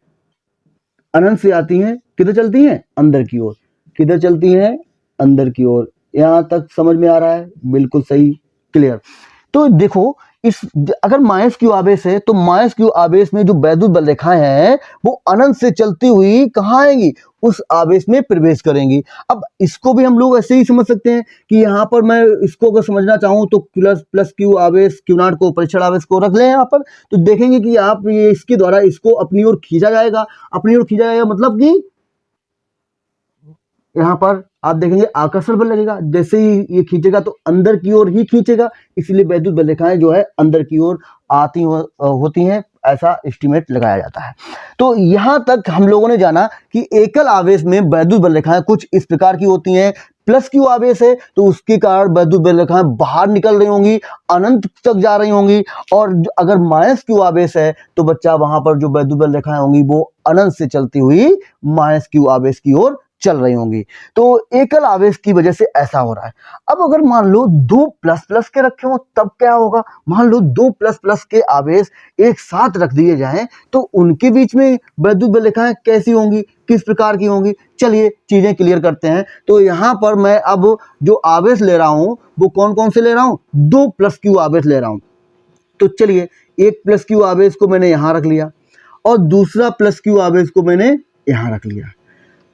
अनंत से आती हैं, किधर चलती हैं? अंदर की ओर। किधर चलती हैं? अंदर की ओर। यहां तक समझ में आ रहा है? बिल्कुल सही, क्लियर। तो देखो, इस अगर माइनस क्यू आवेश है तो माइनस क्यू आवेश में जो वैद्युत बल रेखाएं हैं वो अनंत से चलती हुई कहाँ आएंगी? उस आवेश में प्रवेश करेंगी। अब इसको भी हम लोग ऐसे ही समझ सकते हैं कि यहाँ पर मैं इसको अगर समझना चाहूँ तो प्लस क्यू आवेश, क्यू नॉट को, परीक्षण आवेश को रख लें यहाँ पर, तो देखेंगे कि आप ये इसके द्वारा इसको अपनी ओर खींचा जाएगा। अपनी ओर खींचा जाएगा मतलब कि यहाँ पर आप देखेंगे आकर्षण बल लगेगा। जैसे ही ये खींचेगा तो अंदर की ओर ही खींचेगा, इसलिए वैद्युत बल रेखाएं जो है अंदर की ओर आती होती हैं, ऐसा एस्टीमेट लगाया जाता है। तो यहां तक हम लोगों ने जाना कि एकल आवेश में वैद्युत बल रेखाएं कुछ इस प्रकार की होती हैं। प्लस क्यू आवेश है तो उसके कारण वैद्युत बल रेखाएं बाहर निकल रही होंगी, अनंत तक जा रही होंगी। और अगर माइनस क्यू आवेश है तो बच्चा वहां पर जो वैद्युत बल रेखाएं होंगी वो अनंत से चलती हुई माइनस क्यू आवेश की ओर चल रही होंगी। तो एकल आवेश की वजह से ऐसा हो रहा है। अब अगर मान लो दो प्लस प्लस के रखे हो तब क्या होगा? मान लो दो प्लस प्लस के आवेश एक साथ रख दिए जाएं तो उनके बीच में वैद्युत बल रेखाएं कैसी होंगी, किस प्रकार की होंगी? चलिए चीजें क्लियर करते हैं। तो यहां पर मैं अब जो आवेश ले रहा हूं वो कौन कौन से ले रहा हूं? दो प्लस क्यू आवेश ले रहा हूं। तो चलिए, एक प्लस क्यू आवेश को मैंने यहां रख लिया और दूसरा प्लस क्यू आवेश को मैंने यहां रख लिया।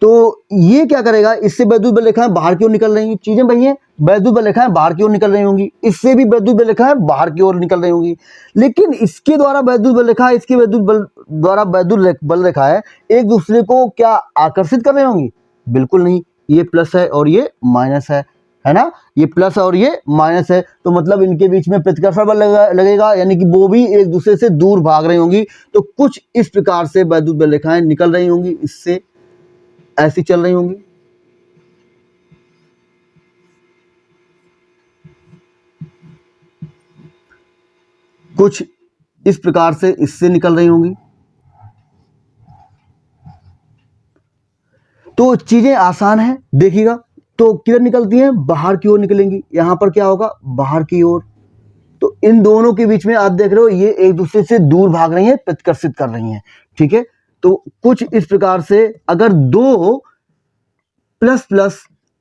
तो ये क्या करेगा? इससे वैद्युत बल रेखाएं बाहर की ओर निकल रही हैं। चीजें भई हैं, वैद्युत बल रेखाएं बाहर की ओर निकल रही होंगी, इससे भी वैद्युत बल रेखाएं बाहर की ओर निकल रही होंगी। लेकिन इसके द्वारा वैद्युत बल रेखा, इसके वैद्युत बल द्वारा वैद्युत बल रेखाएं एक दूसरे को क्या आकर्षित कर रही होंगी? बिल्कुल नहीं। ये प्लस है और ये माइनस है ना? ये प्लस और ये माइनस है, तो मतलब इनके बीच में प्रतिकर्षण बल लगेगा, यानी कि वो भी एक दूसरे से दूर भाग रही होंगी। तो कुछ इस प्रकार से वैद्युत बल रेखाएं निकल रही होंगी, इससे ऐसी चल रही होंगी। कुछ इस प्रकार से इससे निकल रही होंगी। तो चीजें आसान है, देखिएगा। तो किधर निकलती हैं? बाहर की ओर निकलेंगी। यहां पर क्या होगा? बाहर की ओर। तो इन दोनों के बीच में आप देख रहे हो ये एक दूसरे से दूर भाग रही हैं, प्रतिकर्षित कर रही हैं, ठीक है। तो कुछ इस प्रकार से अगर दो प्लस प्लस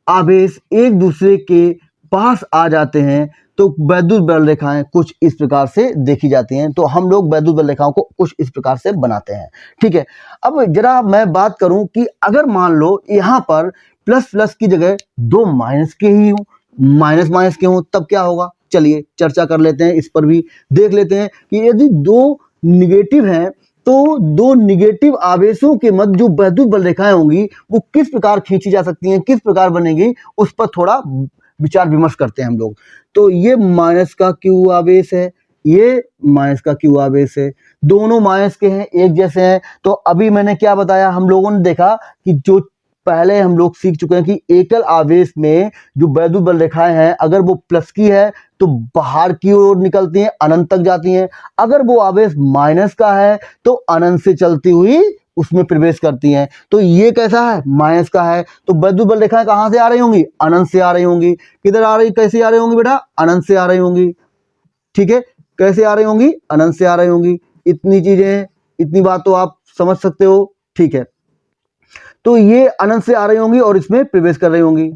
आवेश एक दूसरे के पास आ जाते हैं तो वैद्युत बल रेखाएं कुछ इस प्रकार से देखी जाती हैं। तो हम लोग वैद्युत बल रेखाओं को कुछ इस प्रकार से बनाते हैं, ठीक है। अब जरा मैं बात करूं कि अगर मान लो यहां पर प्लस प्लस की जगह दो माइनस के ही हो, माइनस माइनस के हो, तब क्या होगा? चलिए चर्चा कर लेते हैं, इस पर भी देख लेते हैं कि यदि दो निगेटिव हैं तो दो निगेटिव आवेशों के मध्य जो वैद्युत बल रेखाएं होंगी वो किस प्रकार खींची जा सकती हैं, किस प्रकार बनेगी, उस पर थोड़ा विचार विमर्श करते हैं हम लोग। तो ये माइनस का क्यू आवेश है, ये माइनस का क्यू आवेश है, दोनों माइनस के हैं, एक जैसे हैं। तो अभी मैंने क्या बताया? हम लोगों ने देखा कि जो पहले हम लोग सीख चुके हैं कि एकल आवेश में जो वैद्युत बल रेखाएं हैं, अगर वो प्लस की है तो बाहर की ओर निकलती हैं, अनंत तक जाती हैं। अगर वो आवेश माइनस का है तो अनंत से चलती हुई उसमें प्रवेश करती हैं। तो ये कैसा है? माइनस का है। तो वैद्युत बल रेखाएं कहां से आ रही होंगी? अनंत से आ रही होंगी। किधर आ रही, कैसे आ रही होंगी बेटा? अनंत से आ रही होंगी। ठीक है, कैसे आ रही होंगी? अनंत से आ रही होंगी। इतनी चीजें, इतनी बात तो आप समझ सकते हो। ठीक है, तो ये अनंत से आ रही होंगी और इसमें प्रवेश कर रही होंगी।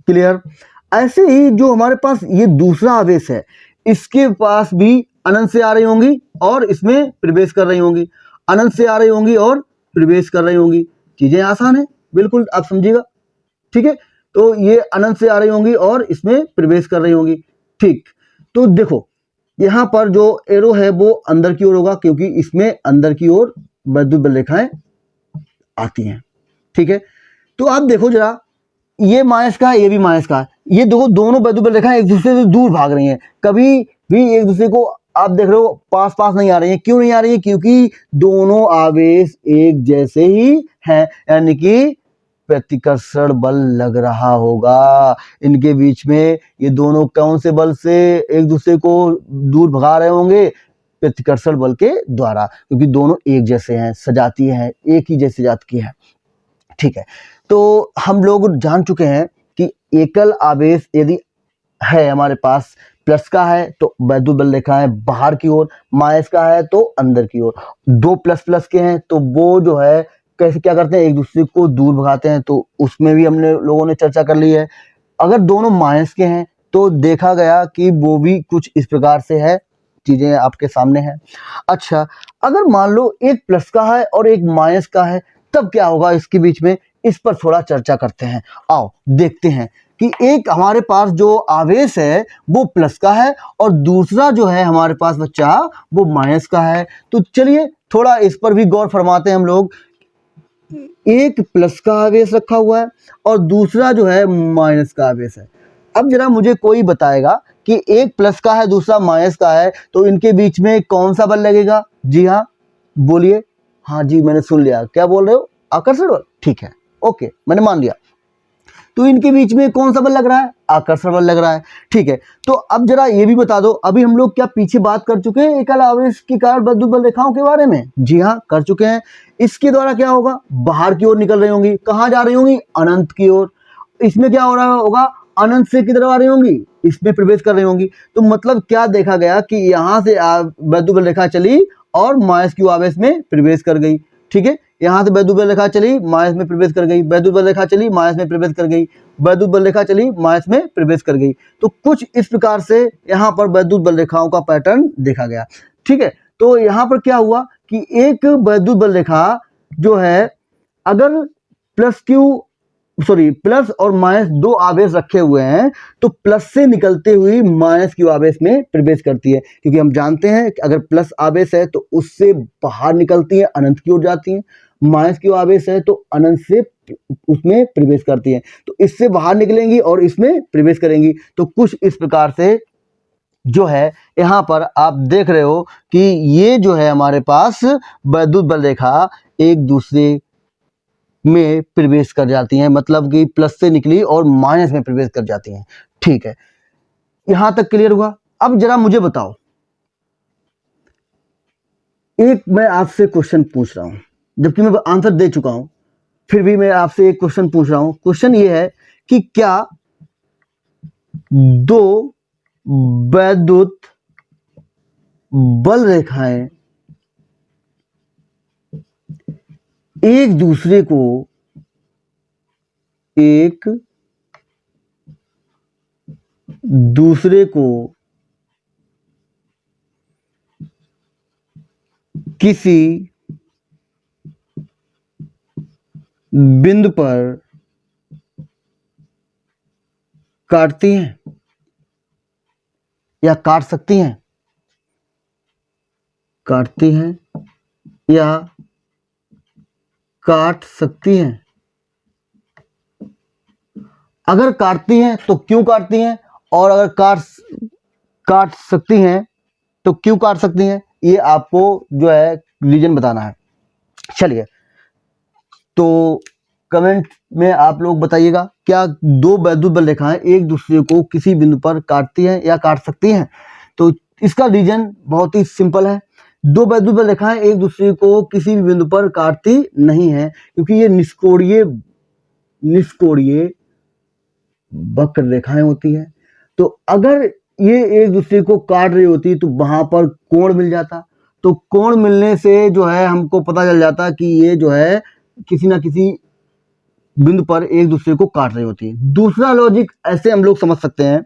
क्लियर? ऐसे ही जो हमारे पास ये दूसरा आवेश है, इसके पास भी अनंत से आ रही होंगी और इसमें प्रवेश कर रही होंगी। अनंत से आ रही होंगी और प्रवेश कर रही होंगी। चीजें आसान है, बिल्कुल आप समझिएगा। ठीक है, तो ये अनंत से आ रही होंगी और इसमें प्रवेश कर रही होंगी। ठीक, तो देखो यहां पर जो एरो है वो अंदर की ओर होगा, क्योंकि इसमें अंदर की ओर वैद्युत बल रेखाएं आती हैं। ठीक है, तो आप देखो जरा, ये माइनस का है, ये भी माइनस का है। ये देखो दोनों वैद्युत बल रेखाएं एक दूसरे से दूर भाग रही हैं, कभी भी एक दूसरे को आप देख रहे हो पास पास नहीं आ रही है। क्यों नहीं आ रही है? क्योंकि दोनों आवेश एक जैसे ही हैं, यानी कि प्रतिकर्षण बल लग रहा होगा इनके बीच में। ये दोनों कौन से बल से एक दूसरे को दूर भगा रहे होंगे? प्रतिकर्षण बल के द्वारा, क्योंकि दोनों एक जैसे हैं, सजातीय हैं, एक ही जैसे जात की हैं। ठीक है, तो हम लोग जान चुके हैं कि एकल आवेश यदि है हमारे पास, प्लस का है तो वैद्युत बल रेखाएं बाहर की ओर, माइनस का है तो अंदर की ओर। दो प्लस प्लस के हैं तो वो जो है कैसे क्या करते हैं? एक दूसरे को दूर भगाते हैं, तो उसमें भी हमने लोगों ने चर्चा कर ली है। अगर दोनों माइनस के हैं तो देखा गया कि वो भी कुछ इस प्रकार से है, चीजें आपके सामने हैं। अच्छा, अगर मान लो एक प्लस का है और एक माइनस का है, तब क्या होगा इसके बीच में? इस पर थोड़ा चर्चा करते हैं। आओ देखते हैं कि एक हमारे पास जो आवेश है वो प्लस का है और दूसरा जो है हमारे पास बच्चा वो माइनस का है। तो चलिए थोड़ा इस पर भी गौर फरमाते हैं हम लोग। एक प्लस का आवेश रखा हुआ है और दूसरा जो है माइनस का आवेश है। अब जरा मुझे कोई बताएगा कि एक प्लस का है दूसरा माइनस का है, तो इनके बीच में कौन सा बल लगेगा? जी हाँ, बोलिए। हाँ जी, मैंने सुन लिया। क्या बोल रहे हो? आकर्षण बल। ठीक है, ओके, मैंने मान लिया। तो इनके बीच में कौन सा बल लग रहा है? आकर्षण बल लग रहा है। ठीक है, तो अब जरा ये भी बता दो, अभी हम लोग क्या पीछे बात कर चुके हैं एकल आवेश के कारण वैद्युत बल रेखाओं के बारे में? जी हाँ, कर चुके हैं। इसके द्वारा क्या होगा? बाहर की ओर निकल रही होंगी। कहां जा रही होंगी? अनंत की ओर। इसमें क्या हो रहा होगा? अनंत से किधर आ रही होंगी? इसमें प्रवेश कर रही होंगी। तो मतलब क्या देखा गया कि यहां से वैद्युत बल रेखा चली और माइनस क्यू आवेश में प्रवेश कर गई। ठीक है, यहां से वैद्युत बल रेखा चली, माइनस में प्रवेश कर गई, वैद्युत बल रेखा चली, माइनस में प्रवेश कर गई, वैद्युत बल रेखा चली, माइनस में प्रवेश कर गई। तो कुछ इस प्रकार से यहाँ पर वैद्युत बल रेखाओं का पैटर्न देखा गया। ठीक है, तो यहाँ पर क्या हुआ कि एक वैद्युत बल रेखा जो है, अगर प्लस और माइनस दो आवेश रखे हुए हैं, तो प्लस से निकलते हुई माइनस क्यू आवेश में प्रवेश करती है, क्योंकि हम जानते हैं कि अगर प्लस आवेश है तो उससे बाहर निकलती है, अनंत की ओर जाती है। माइनस क्यू आवेश है तो अनंत से उसमें प्रवेश करती है, तो इससे बाहर निकलेंगी और इसमें प्रवेश करेंगी। तो कुछ इस प्रकार से जो है यहाँ पर आप देख रहे हो कि ये जो है हमारे पास वैद्युत बल रेखा एक दूसरे में प्रवेश कर जाती हैं, मतलब कि प्लस से निकली और माइनस में प्रवेश कर जाती हैं। ठीक है, यहां तक क्लियर हुआ। अब जरा मुझे बताओ, एक मैं आपसे क्वेश्चन पूछ रहा हूं, जबकि मैं आंसर दे चुका हूं, फिर भी मैं आपसे एक क्वेश्चन पूछ रहा हूं। क्वेश्चन ये है कि क्या दो वैद्युत बल रेखाएं एक दूसरे को किसी बिंदु पर काटती हैं या काट सकती हैं? काटती हैं या काट सकती हैं? अगर काटती हैं तो क्यों काटती हैं, और अगर काट सकती हैं तो क्यों काट सकती हैं? ये आपको जो है रीजन बताना है। चलिए, तो कमेंट में आप लोग बताइएगा, क्या दो वैद्युत बल रेखाएं एक दूसरे को किसी बिंदु पर काटती हैं या काट सकती हैं? तो इसका रीजन बहुत ही सिंपल है। दो वैद्युत बल रेखाएं एक दूसरे को किसी भी बिंदु पर काटती नहीं है, क्योंकि ये निष्कोणीय वक्र रेखाएं होती हैं। तो अगर ये एक दूसरे को काट रही होती तो वहां पर कोण मिल जाता, तो कोण मिलने से जो है हमको पता चल जाता कि ये जो है किसी ना किसी बिंदु पर एक दूसरे को काट रही होती है। दूसरा लॉजिक ऐसे हम लोग समझ सकते हैं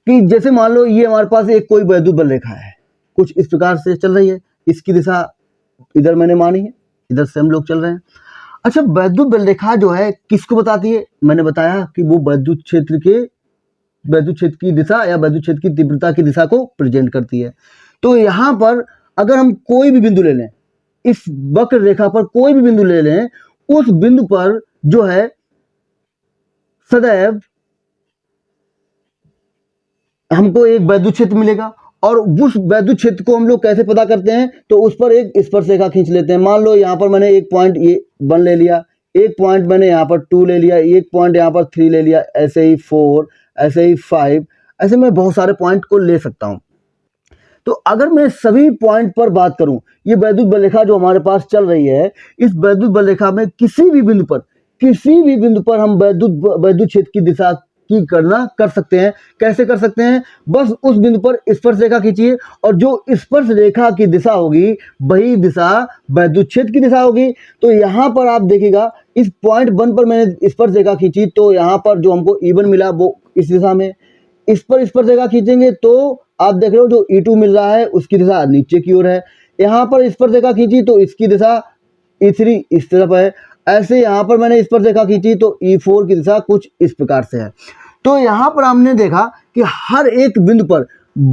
कि जैसे मान लो ये हमारे पास एक कोई वैद्युत बल रेखा है, कुछ इस प्रकार से चल रही है, इसकी दिशा इधर मैंने मानी है, इधर से हम लोग चल रहे हैं। अच्छा, वैद्युत बल रेखा जो है किसको बताती है? मैंने बताया कि वो वैद्युत क्षेत्र की दिशा या वैद्युत क्षेत्र की तीव्रता की दिशा को प्रेजेंट करती है। तो यहाँ पर अगर हम कोई भी बिंदु ले लें, इस वक्र रेखा पर कोई भी बिंदु ले लें, उस बिंदु पर जो है सदैव हमको एक वैद्युत क्षेत्र मिलेगा, और उस वैद्युत क्षेत्र को हम लोग कैसे पता करते हैं? तो उस पर एक स्पर्शरेखा खींच लेते हैं। मान लो यहाँ पर मैंने एक पॉइंट ये 1 ले लिया, एक पॉइंट मैंने यहाँ पर 2 ले लिया, एक पॉइंट यहाँ पर 3 ले लिया, ऐसे ही 4, ऐसे ही 5, ऐसे मैं बहुत सारे पॉइंट को ले सकता हूँ। तो अगर मैं सभी पॉइंट पर बात करूं, ये वैद्युत बल रेखा जो हमारे पास चल रही है, इस वैद्युत बल रेखा में किसी भी बिंदु पर हम वैद्युत क्षेत्र की दिशा की गणना कर सकते हैं। कैसे कर सकते हैं? बस उस बिंदु पर स्पर्श रेखा खींचिए, और जो स्पर्श रेखा की दिशा होगी वही दिशा वैद्युत क्षेत्र की दिशा होगी। तो यहाँ पर आप देखिएगा, इस पॉइंट 1 पर मैंने स्पर्श रेखा खींची, तो यहाँ पर जो हमको E1 मिला वो इस दिशा में। इस पर स्पर्श रेखा खींचेंगे तो आप देख रहे हो जो E2 मिल रहा है उसकी दिशा नीचे की ओर है। यहाँ पर स्पर्श रेखा खींची तो इसकी दिशा E3 इस तरफ है। ऐसे यहाँ पर मैंने स्पर्श रेखा खींची तो E4 की दिशा कुछ इस प्रकार से है। तो यहाँ पर हमने देखा कि हर एक बिंदु पर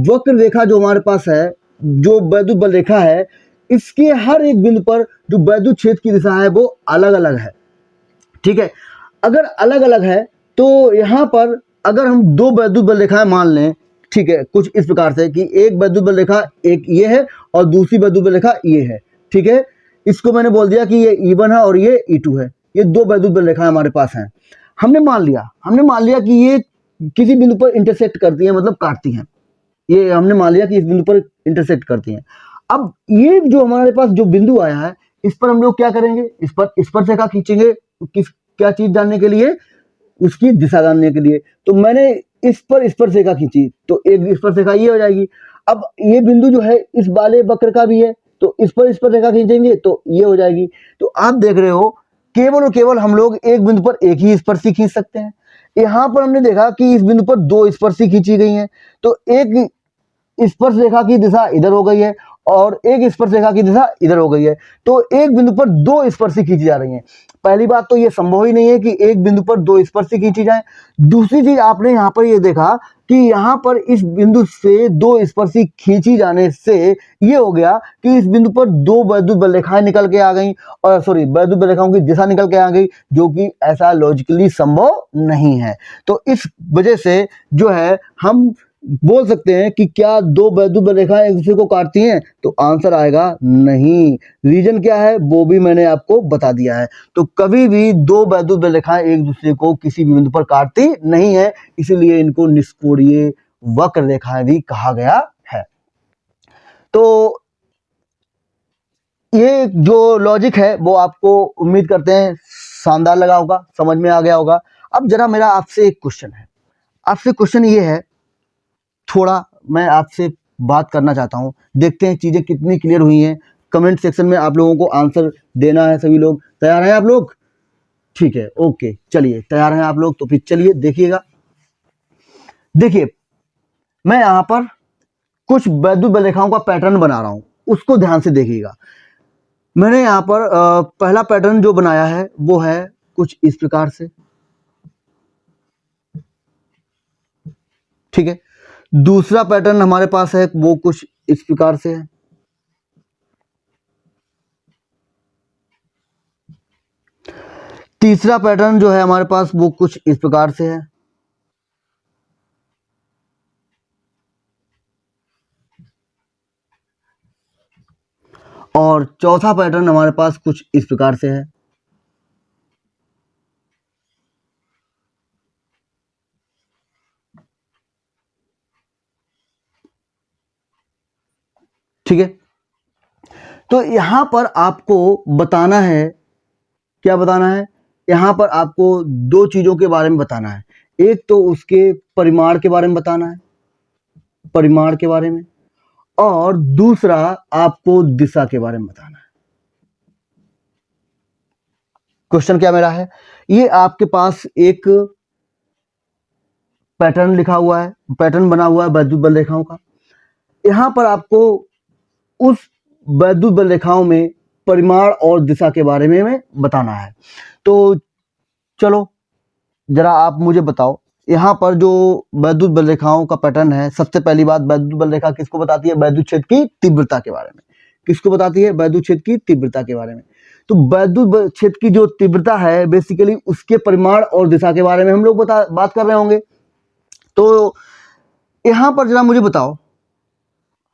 वक्र रेखा जो हमारे पास है, जो वैद्युत बल रेखा है, इसके हर एक बिंदु पर जो वैद्युत क्षेत्र की दिशा है वो अलग अलग है। ठीक है, अगर अलग अलग है तो यहाँ पर अगर हम दो वैद्युत बल रेखाएं मान लें, ठीक है, कुछ इस प्रकार से कि एक वैद्युत बल रेखा एक ये है और दूसरी वैद्युत बल रेखा ये है। ठीक है, इसको मैंने बोल दिया कि ये E1 है और ये E2 है। ये दो वैद्युत बल रेखाएं हमारे पास हैं। हमने मान लिया कि ये किसी बिंदु पर इंटरसेक्ट करती हैं, मतलब काटती हैं। ये हमने मान लिया कि इस बिंदु पर इंटरसेक्ट करती हैं। अब ये जो हमारे पास जो बिंदु आया है, इस पर हम लोग क्या करेंगे? इस पर स्पर्शरेखा खींचेंगे। क्या चीज जानने के लिए? उसकी दिशा जानने के लिए। तो मैंने इस पर स्पर्शरेखा खींची तो एक स्पर्शरेखा ये हो जाएगी। अब ये बिंदु जो है इस वाले वक्र का भी है, तो इस पर स्पर्शरेखा खींचेंगे तो ये हो जाएगी। तो आप देख रहे हो, केवल और केवल हम लोग एक बिंदु पर एक ही स्पर्शी खींच सकते हैं। यहाँ पर हमने देखा कि इस बिंदु पर दो स्पर्शी खींची गई हैं, तो एक स्पर्श रेखा की दिशा इधर हो गई है और एक स्पर्श रेखा की दिशा इधर हो गई है। तो एक बिंदु पर दो स्पर्शी खींची जा रही हैं। पहली बात तो ये संभव ही नहीं है कि एक बिंदु पर दो स्पर्शी खींची जाए। दूसरी चीज आपने यहाँ पर ये देखा कि यहाँ पर इस बिंदु से दो स्पर्शी खींची जाने से ये हो गया कि इस बिंदु पर दो वैद्युत बल रेखाएं निकल के आ गई, और वैद्युत बल रेखाओं की दिशा निकल के आ गई, जो कि ऐसा लॉजिकली संभव नहीं है। तो इस वजह से जो है हम बोल सकते हैं कि क्या दो वैद्युत बल रेखाएं एक दूसरे को काटती हैं? तो आंसर आएगा नहीं। रीजन क्या है वो भी मैंने आपको बता दिया है। तो कभी भी दो वैद्युत बल रेखाएं एक दूसरे को किसी भी बिंदु पर काटती नहीं है, इसीलिए इनको निष्कोणीय वक्र रेखाएं भी कहा गया है। तो ये जो लॉजिक है वो आपको उम्मीद करते हैं शानदार लगा होगा, समझ में आ गया होगा। अब जरा मेरा आपसे एक क्वेश्चन है। आपसे क्वेश्चन ये है, थोड़ा मैं आपसे बात करना चाहता हूं, देखते हैं चीजें कितनी क्लियर हुई हैं। कमेंट सेक्शन में आप लोगों को आंसर देना है। सभी लोग तैयार हैं? आप लोग ठीक है, ओके, चलिए तैयार हैं आप लोग, तो फिर चलिए देखिएगा। देखिए, मैं यहां पर कुछ वैद्युत बल रेखाओं का पैटर्न बना रहा हूं, उसको ध्यान से देखिएगा। मैंने यहां पर पहला पैटर्न जो बनाया है वो है कुछ इस प्रकार से। ठीक है, दूसरा पैटर्न हमारे पास है वो कुछ इस प्रकार से है। तीसरा पैटर्न जो है हमारे पास वो कुछ इस प्रकार से है। और चौथा पैटर्न हमारे पास कुछ इस प्रकार से है। ठीक है, तो यहां पर आपको बताना है, क्या बताना है, यहां पर आपको दो चीजों के बारे में बताना है। एक तो उसके परिमाण के बारे में बताना है, परिमाण के बारे में, और दूसरा आपको दिशा के बारे में बताना है। क्वेश्चन क्या मेरा है, ये आपके पास एक पैटर्न लिखा हुआ है, पैटर्न बना हुआ है वैद्युत बल रेखाओं का। यहां पर आपको उस वैद्युत बल रेखाओं में परिमाण और दिशा के बारे में बताना है। तो चलो जरा आप मुझे बताओ, यहाँ पर जो वैद्युत बल रेखाओं का पैटर्न है, सबसे पहली बात, वैद्युत बल रेखा किसको बताती है, वैद्युत क्षेत्र की तीव्रता के बारे में। किसको बताती है, वैद्युत क्षेत्र की तीव्रता के बारे में। तो वैद्युत क्षेत्र की जो तीव्रता है, बेसिकली उसके परिमाण और दिशा के बारे में हम लोग बात कर रहे होंगे। तो यहां पर जरा मुझे बताओ,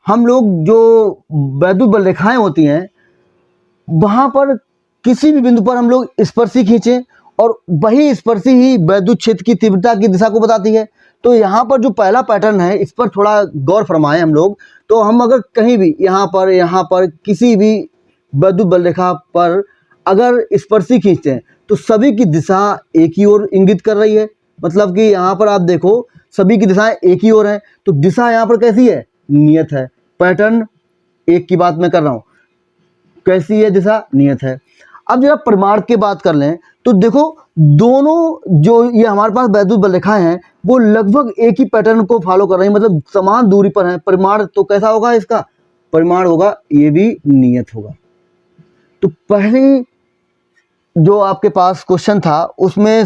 हम लोग जो वैद्युत बल रेखाएं होती हैं, वहां पर किसी भी बिंदु पर हम लोग स्पर्शी खींचें और वही स्पर्शी ही वैद्युत क्षेत्र की तीव्रता की दिशा को बताती है। तो यहाँ पर जो पहला पैटर्न है, इस पर थोड़ा गौर फरमाएं हम लोग। तो हम अगर कहीं भी यहाँ पर किसी भी वैद्युत बल रेखा पर अगर स्पर्शी खींचते हैं तो सभी की दिशा एक ही ओर इंगित कर रही है। मतलब कि यहाँ पर आप देखो, सभी की दिशाएं एक ही ओर है। तो दिशा यहाँ पर कैसी है, नियत है। पैटर्न एक की बात मैं कर रहा हूँ, कैसी है दिशा, नियत है। अब जरा परिमाण की बात कर लें तो देखो, दोनों जो ये हमारे पास वैद्युत बल रेखाएं हैं, वो लगभग एक ही पैटर्न को फॉलो कर रही हैं, मतलब समान दूरी पर हैं। परिमाण तो कैसा होगा, इसका परिमाण होगा, ये भी नियत होगा। तो पहली जो आपके पास क्वेश्चन था, उसमें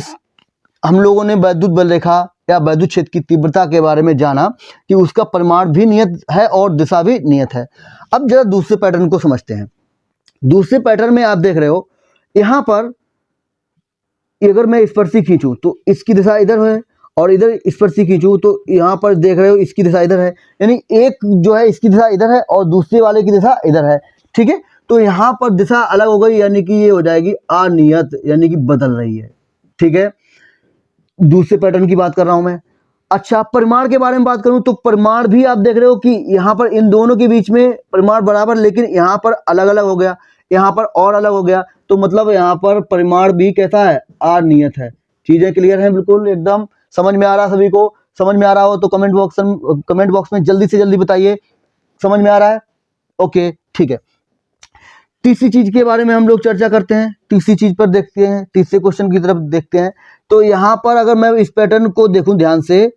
हम लोगों ने वैद्युत बल रेखा या वैद्युत क्षेत्र की तीव्रता के बारे में जाना कि उसका परिमाण भी नियत है और दिशा भी नियत है। अब जरा दूसरे पैटर्न को समझते हैं। दूसरे पैटर्न में आप देख रहे हो, यहां पर अगर मैं स्पर्शी खींचूं तो इसकी दिशा इधर है, और इधर स्पर्शी खींचूं तो यहां पर देख रहे हो इसकी दिशा इधर है। यानी एक जो है इसकी दिशा इधर है और दूसरे वाले की दिशा इधर है। ठीक है, तो यहां पर दिशा अलग हो गई, यानी कि ये हो जाएगी अनियत, यानी कि बदल रही है। ठीक है, दूसरे पैटर्न की बात कर रहा हूं मैं। अच्छा, परिमाण के बारे में बात करूं तो परिमाण भी आप देख रहे हो कि यहां पर इन दोनों के बीच में परिमाण बराबर, लेकिन यहां पर अलग अलग हो गया, यहां पर और अलग हो गया। तो मतलब यहां पर परिमाण भी कैसा है, अनियत है। चीजें क्लियर हैं, बिल्कुल एकदम समझ में आ रहा है सभी को? समझ में आ रहा हो तो कमेंट बॉक्स में जल्दी से जल्दी बताइए, समझ में आ रहा है? ओके, ठीक है। तीसरी चीज के बारे में हम लोग चर्चा करते हैं। तीसरी चीज पर देखते हैं, तीसरे क्वेश्चन की तरफ देखते हैं। तो यहां पर अगर मैं इस पैटर्न को देखूं ध्यान से,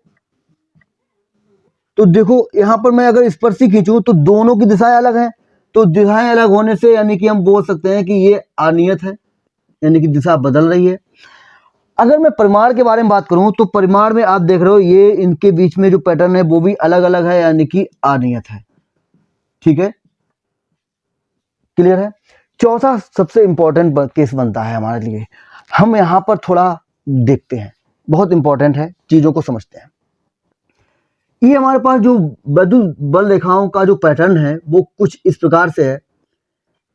तो देखो यहां पर मैं अगर स्पर्शी खींचूं तो दोनों की दिशाएं अलग हैं। तो दिशाएं अलग होने से यानी कि हम बोल सकते हैं कि ये अनियत है, यानी कि दिशा बदल रही है। अगर मैं परिमाण के बारे में बात करूं तो परिमाण में आप देख रहे हो ये इनके बीच में जो पैटर्न है वो भी अलग अलग है, यानी कि अनियत है। ठीक है, क्लियर है? चौथा सबसे इंपॉर्टेंट केस बनता है हमारे लिए, हम यहां पर थोड़ा देखते हैं, बहुत इंपॉर्टेंट है, चीजों को समझते हैं। ये हमारे पास जो वैद्युत बल रेखाओं का जो पैटर्न है वो कुछ इस प्रकार से है।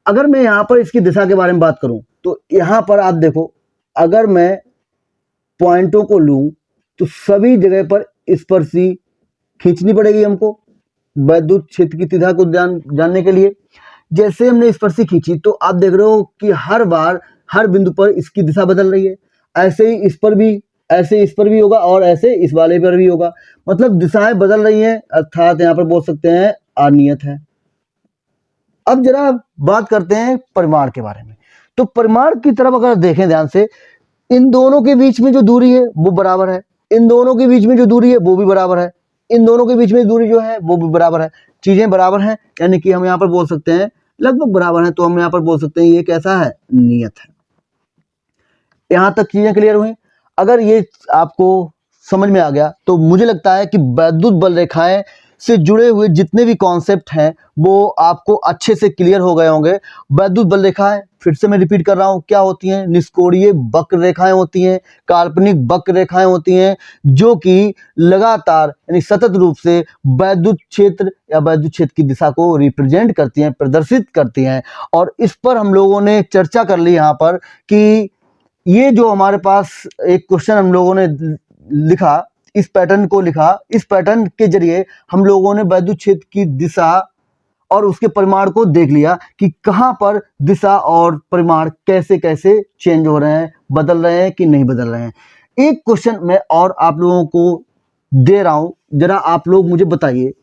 अगर मैं यहां पर इसकी दिशा के बारे में बात करूं तो यहां पर आप देखो, अगर मैं पॉइंटों को लूं तो सभी जगह पर स्पर्शी खींचनी पड़ेगी हमको वैद्युत क्षेत्र की दिशा को जानने के लिए। जैसे हमने स्पर्शी खींची तो आप देख रहे हो कि हर बार हर बिंदु पर इसकी दिशा बदल रही है। ऐसे ही इस पर भी, ऐसे इस पर भी होगा और ऐसे इस वाले पर भी होगा। मतलब दिशाएं बदल रही हैं, अर्थात यहां पर बोल सकते हैं अनियत है। अब जरा बात करते हैं परिमाण के बारे में। तो परिमाण की तरफ अगर देखें ध्यान से, इन दोनों के बीच में जो दूरी है वो बराबर है, इन दोनों के बीच में जो दूरी है वो भी बराबर है, इन दोनों के बीच में दूरी जो है वो भी बराबर है। चीजें बराबर हैं, यानी कि हम यहाँ पर बोल सकते हैं लगभग बराबर है। तो हम यहाँ पर बोल सकते हैं ये कैसा है, नियत है। यहां तक चीजें क्लियर हुई? अगर ये आपको समझ में आ गया तो मुझे लगता है कि वैद्युत बल रेखाएं से जुड़े हुए जितने भी कॉन्सेप्ट हैं वो आपको अच्छे से क्लियर हो गए होंगे। वैद्युत बल रेखाएं, फिर से मैं रिपीट कर रहा हूं, क्या होती हैं? निष्कोणीय वक्र रेखाएं होती हैं, काल्पनिक वक्र रेखाएं होती हैं, जो कि लगातार यानी सतत रूप से वैद्युत क्षेत्र या वैद्युत क्षेत्र की दिशा को रिप्रेजेंट करती हैं, प्रदर्शित करती हैं। और इस पर हम लोगों ने चर्चा कर ली यहाँ पर कि ये जो हमारे पास एक क्वेश्चन हम लोगों ने लिखा, इस पैटर्न को लिखा, इस पैटर्न के जरिए हम लोगों ने वैद्युत क्षेत्र की दिशा और उसके परिमाण को देख लिया कि कहाँ पर दिशा और परिमाण कैसे कैसे चेंज हो रहे हैं, बदल रहे हैं कि नहीं बदल रहे हैं। एक क्वेश्चन मैं और आप लोगों को दे रहा हूं, जरा आप लोग मुझे बताइए।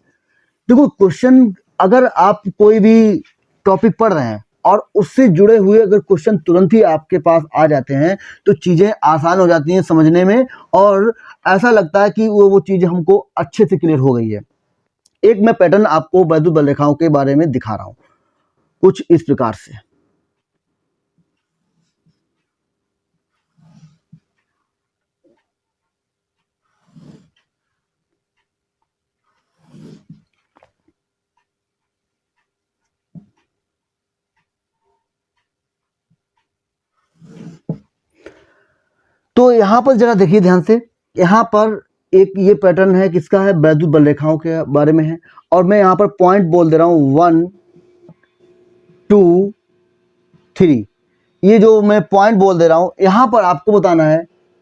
देखो क्वेश्चन, अगर आप कोई भी टॉपिक पढ़ रहे हैं और उससे जुड़े हुए अगर क्वेश्चन तुरंत ही आपके पास आ जाते हैं तो चीज़ें आसान हो जाती हैं समझने में, और ऐसा लगता है कि वो चीज़ हमको अच्छे से क्लियर हो गई है। एक मैं पैटर्न आपको वैद्युत बल रेखाओं के बारे में दिखा रहा हूं कुछ इस प्रकार से। तो यहां पर जरा देखिए ध्यान से, यहां पर एक ये पैटर्न है, किसका है, वैद्युत बल रेखाओं के बारे में है, और मैं यहां पर पॉइंट बोल दे रहा हूं 1 2 3। ये जो मैं पॉइंट बोल दे रहा हूं, यहां पर आपको बताना है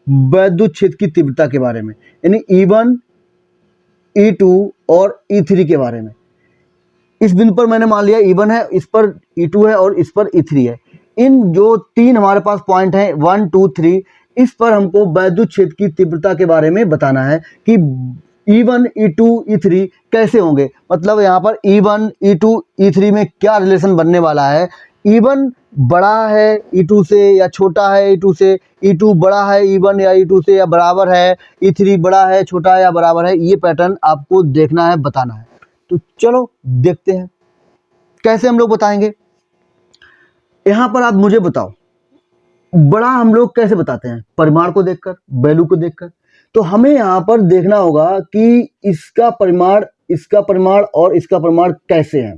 वैद्युत क्षेत्र की तीव्रता के बारे में, यानी E1 E2 और E3 के बारे में। इस बिंदु पर मैंने मान लिया E1 है, इस पर E2 है और इस पर E3 है। इन जो तीन हमारे पास पॉइंट हैं 1 2 3, इस पर हमको वैद्युत क्षेत्र की तीव्रता के बारे में बताना है कि E1 E2 E3 कैसे होंगे। मतलब यहाँ पर E1 E2 E3 में क्या रिलेशन बनने वाला है। E1 बड़ा है E2 से या छोटा है E2 से, E2 बड़ा है E1 या E2 से या बराबर है, E3 बड़ा है छोटा है या बराबर है। ये पैटर्न आपको देखना है, बताना है। तो चलो देखते हैं कैसे हम लोग बताएंगे। यहां पर आप मुझे बताओ, बड़ा हम लोग कैसे बताते हैं, परिमाण को देखकर, वैल्यू को देखकर। तो हमें यहां पर देखना होगा कि इसका परिमाण, इसका परिमाण और इसका परिमाण कैसे है।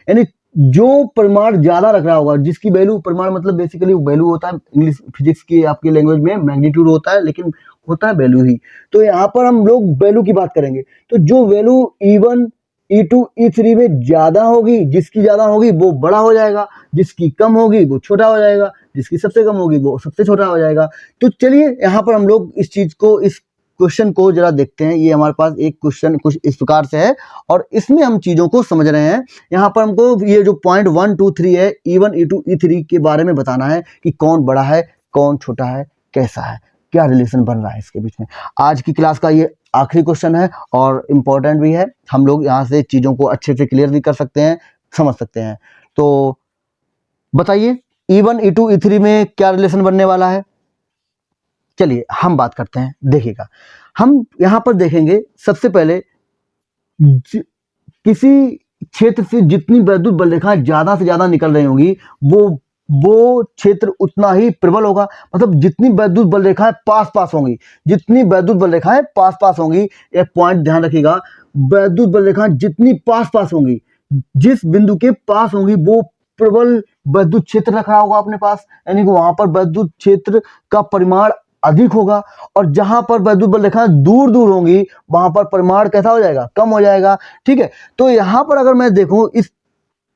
यानी जो परिमाण ज्यादा रख रहा होगा, जिसकी वैल्यू, परिमाण मतलब बेसिकली वैल्यू होता है, इंग्लिश फिजिक्स की आपकी लैंग्वेज में मैग्नीट्यूड होता है, लेकिन होता है वैल्यू ही। तो यहाँ पर हम लोग वैल्यू की बात करेंगे। तो जो वैल्यू E1 E2 E3 में ज्यादा होगी, जिसकी ज्यादा होगी वो बड़ा हो जाएगा, जिसकी कम होगी वो छोटा हो जाएगा, जिसकी सबसे कम होगी वो सबसे छोटा हो जाएगा। तो चलिए यहाँ पर हम लोग इस चीज को, इस क्वेश्चन को जरा देखते हैं। ये हमारे पास एक क्वेश्चन कुछ इस प्रकार से है और इसमें हम चीजों को समझ रहे हैं। यहाँ पर हमको ये जो पॉइंट 1 2 3 है, E1 E2 E3 के बारे में बताना है कि कौन बड़ा है, कौन छोटा है, कैसा है, क्या रिलेशन बन रहा है इसके बीच में। आज की क्लास का ये आखिरी क्वेश्चन है और इम्पोर्टेंट भी है। हम लोग यहाँ से चीजों को अच्छे से क्लियर भी कर सकते हैं, समझ सकते हैं। तो बताइए E1 E2 E3 में क्या रिलेशन बनने वाला है। चलिए हम बात करते हैं, देखिएगा। हम यहाँ पर देखेंगे सबसे पहले, किसी क्षेत्र से जितनी वैद्युत बल रेखाएं ज्यादा से ज्यादा निकल रही होंगी वो क्षेत्र उतना ही प्रबल होगा। मतलब जितनी वैद्युत बल रेखाएं पास पास होंगी, जितनी वैद्युत बल रेखाएं पास पास होंगी, एक पॉइंट ध्यान रखिएगा, वैद्युत बल रेखाएं जितनी पास पास होंगी, जिस बिंदु के पास होंगी वो प्रबल वैद्युत क्षेत्र रख रहा होगा अपने पास, यानी कि वहां पर वैद्युत क्षेत्र का परिमाण अधिक होगा। और जहां पर वैद्युत बल रेखाएं दूर दूर होंगी वहां पर परिमाण कैसा हो जाएगा, कम हो जाएगा। ठीक है, तो यहां पर अगर मैं देखूं इस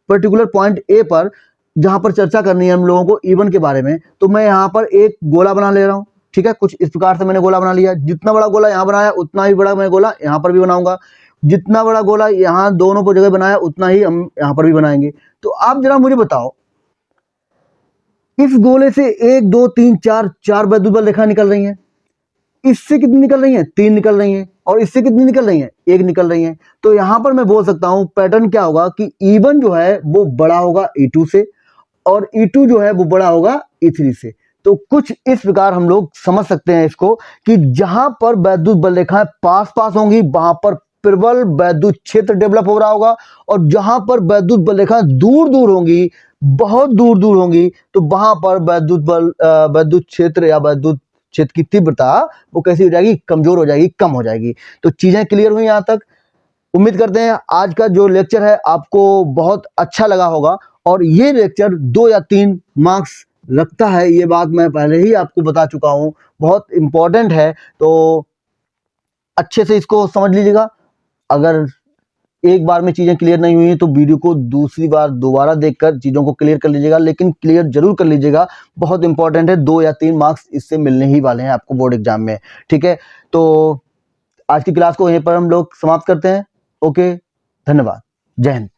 पर्टिकुलर पॉइंट ए पर, जहां पर चर्चा करनी है हम लोगों को E1 के बारे में, तो मैं यहां पर एक गोला बना ले रहा हूं। ठीक है, कुछ इस प्रकार से मैंने गोला बना लिया। जितना बड़ा गोला यहां बनाया उतना ही बड़ा मैं गोला यहां पर भी बनाऊंगा। जितना बड़ा गोला यहां दोनों पर जगह बनाया उतना ही हम यहां पर भी बनाएंगे। तो आप जरा मुझे बताओ, इस गोले से 1 2 3 4 4 वैद्युत बल रेखा निकल रही हैं। इससे कितनी निकल रही हैं, 3 निकल रही हैं। और इससे कितनी निकल रही हैं, 1 निकल रही हैं। तो यहां पर मैं बोल सकता हूं पैटर्न क्या होगा कि E1 जो है वो बड़ा होगा E2 से, और E2 जो है वो बड़ा होगा E3 से। तो कुछ इस प्रकार हम लोग समझ सकते हैं इसको कि जहां पर वैद्युत बल रेखाएं पास पास होंगी वहां पर प्रबल वैद्युत क्षेत्र डेवलप हो रहा होगा, और जहां पर वैद्युत बल रेखाएं दूर दूर होंगी, बहुत दूर दूर होंगी, तो वहां पर वैद्युत क्षेत्र या वैद्युत क्षेत्र की तीव्रता वो कैसी हो जाएगी, कमजोर हो जाएगी, कम हो जाएगी। तो चीजें क्लियर हुई यहां तक। उम्मीद करते हैं आज का जो लेक्चर है आपको बहुत अच्छा लगा होगा, और ये लेक्चर 2 या 3 मार्क्स लगता है, ये बात मैं पहले ही आपको बता चुका हूं, बहुत इंपॉर्टेंट है। तो अच्छे से इसको समझ लीजिएगा। अगर एक बार में चीजें क्लियर नहीं हुई तो वीडियो को दूसरी बार दोबारा देखकर चीजों को क्लियर कर लीजिएगा, लेकिन क्लियर जरूर कर लीजिएगा, बहुत इंपॉर्टेंट है। 2 या 3 मार्क्स इससे मिलने ही वाले हैं आपको बोर्ड एग्जाम में। ठीक है, तो आज की क्लास को यहीं पर हम लोग समाप्त करते हैं। ओके, धन्यवाद, जय हिंद।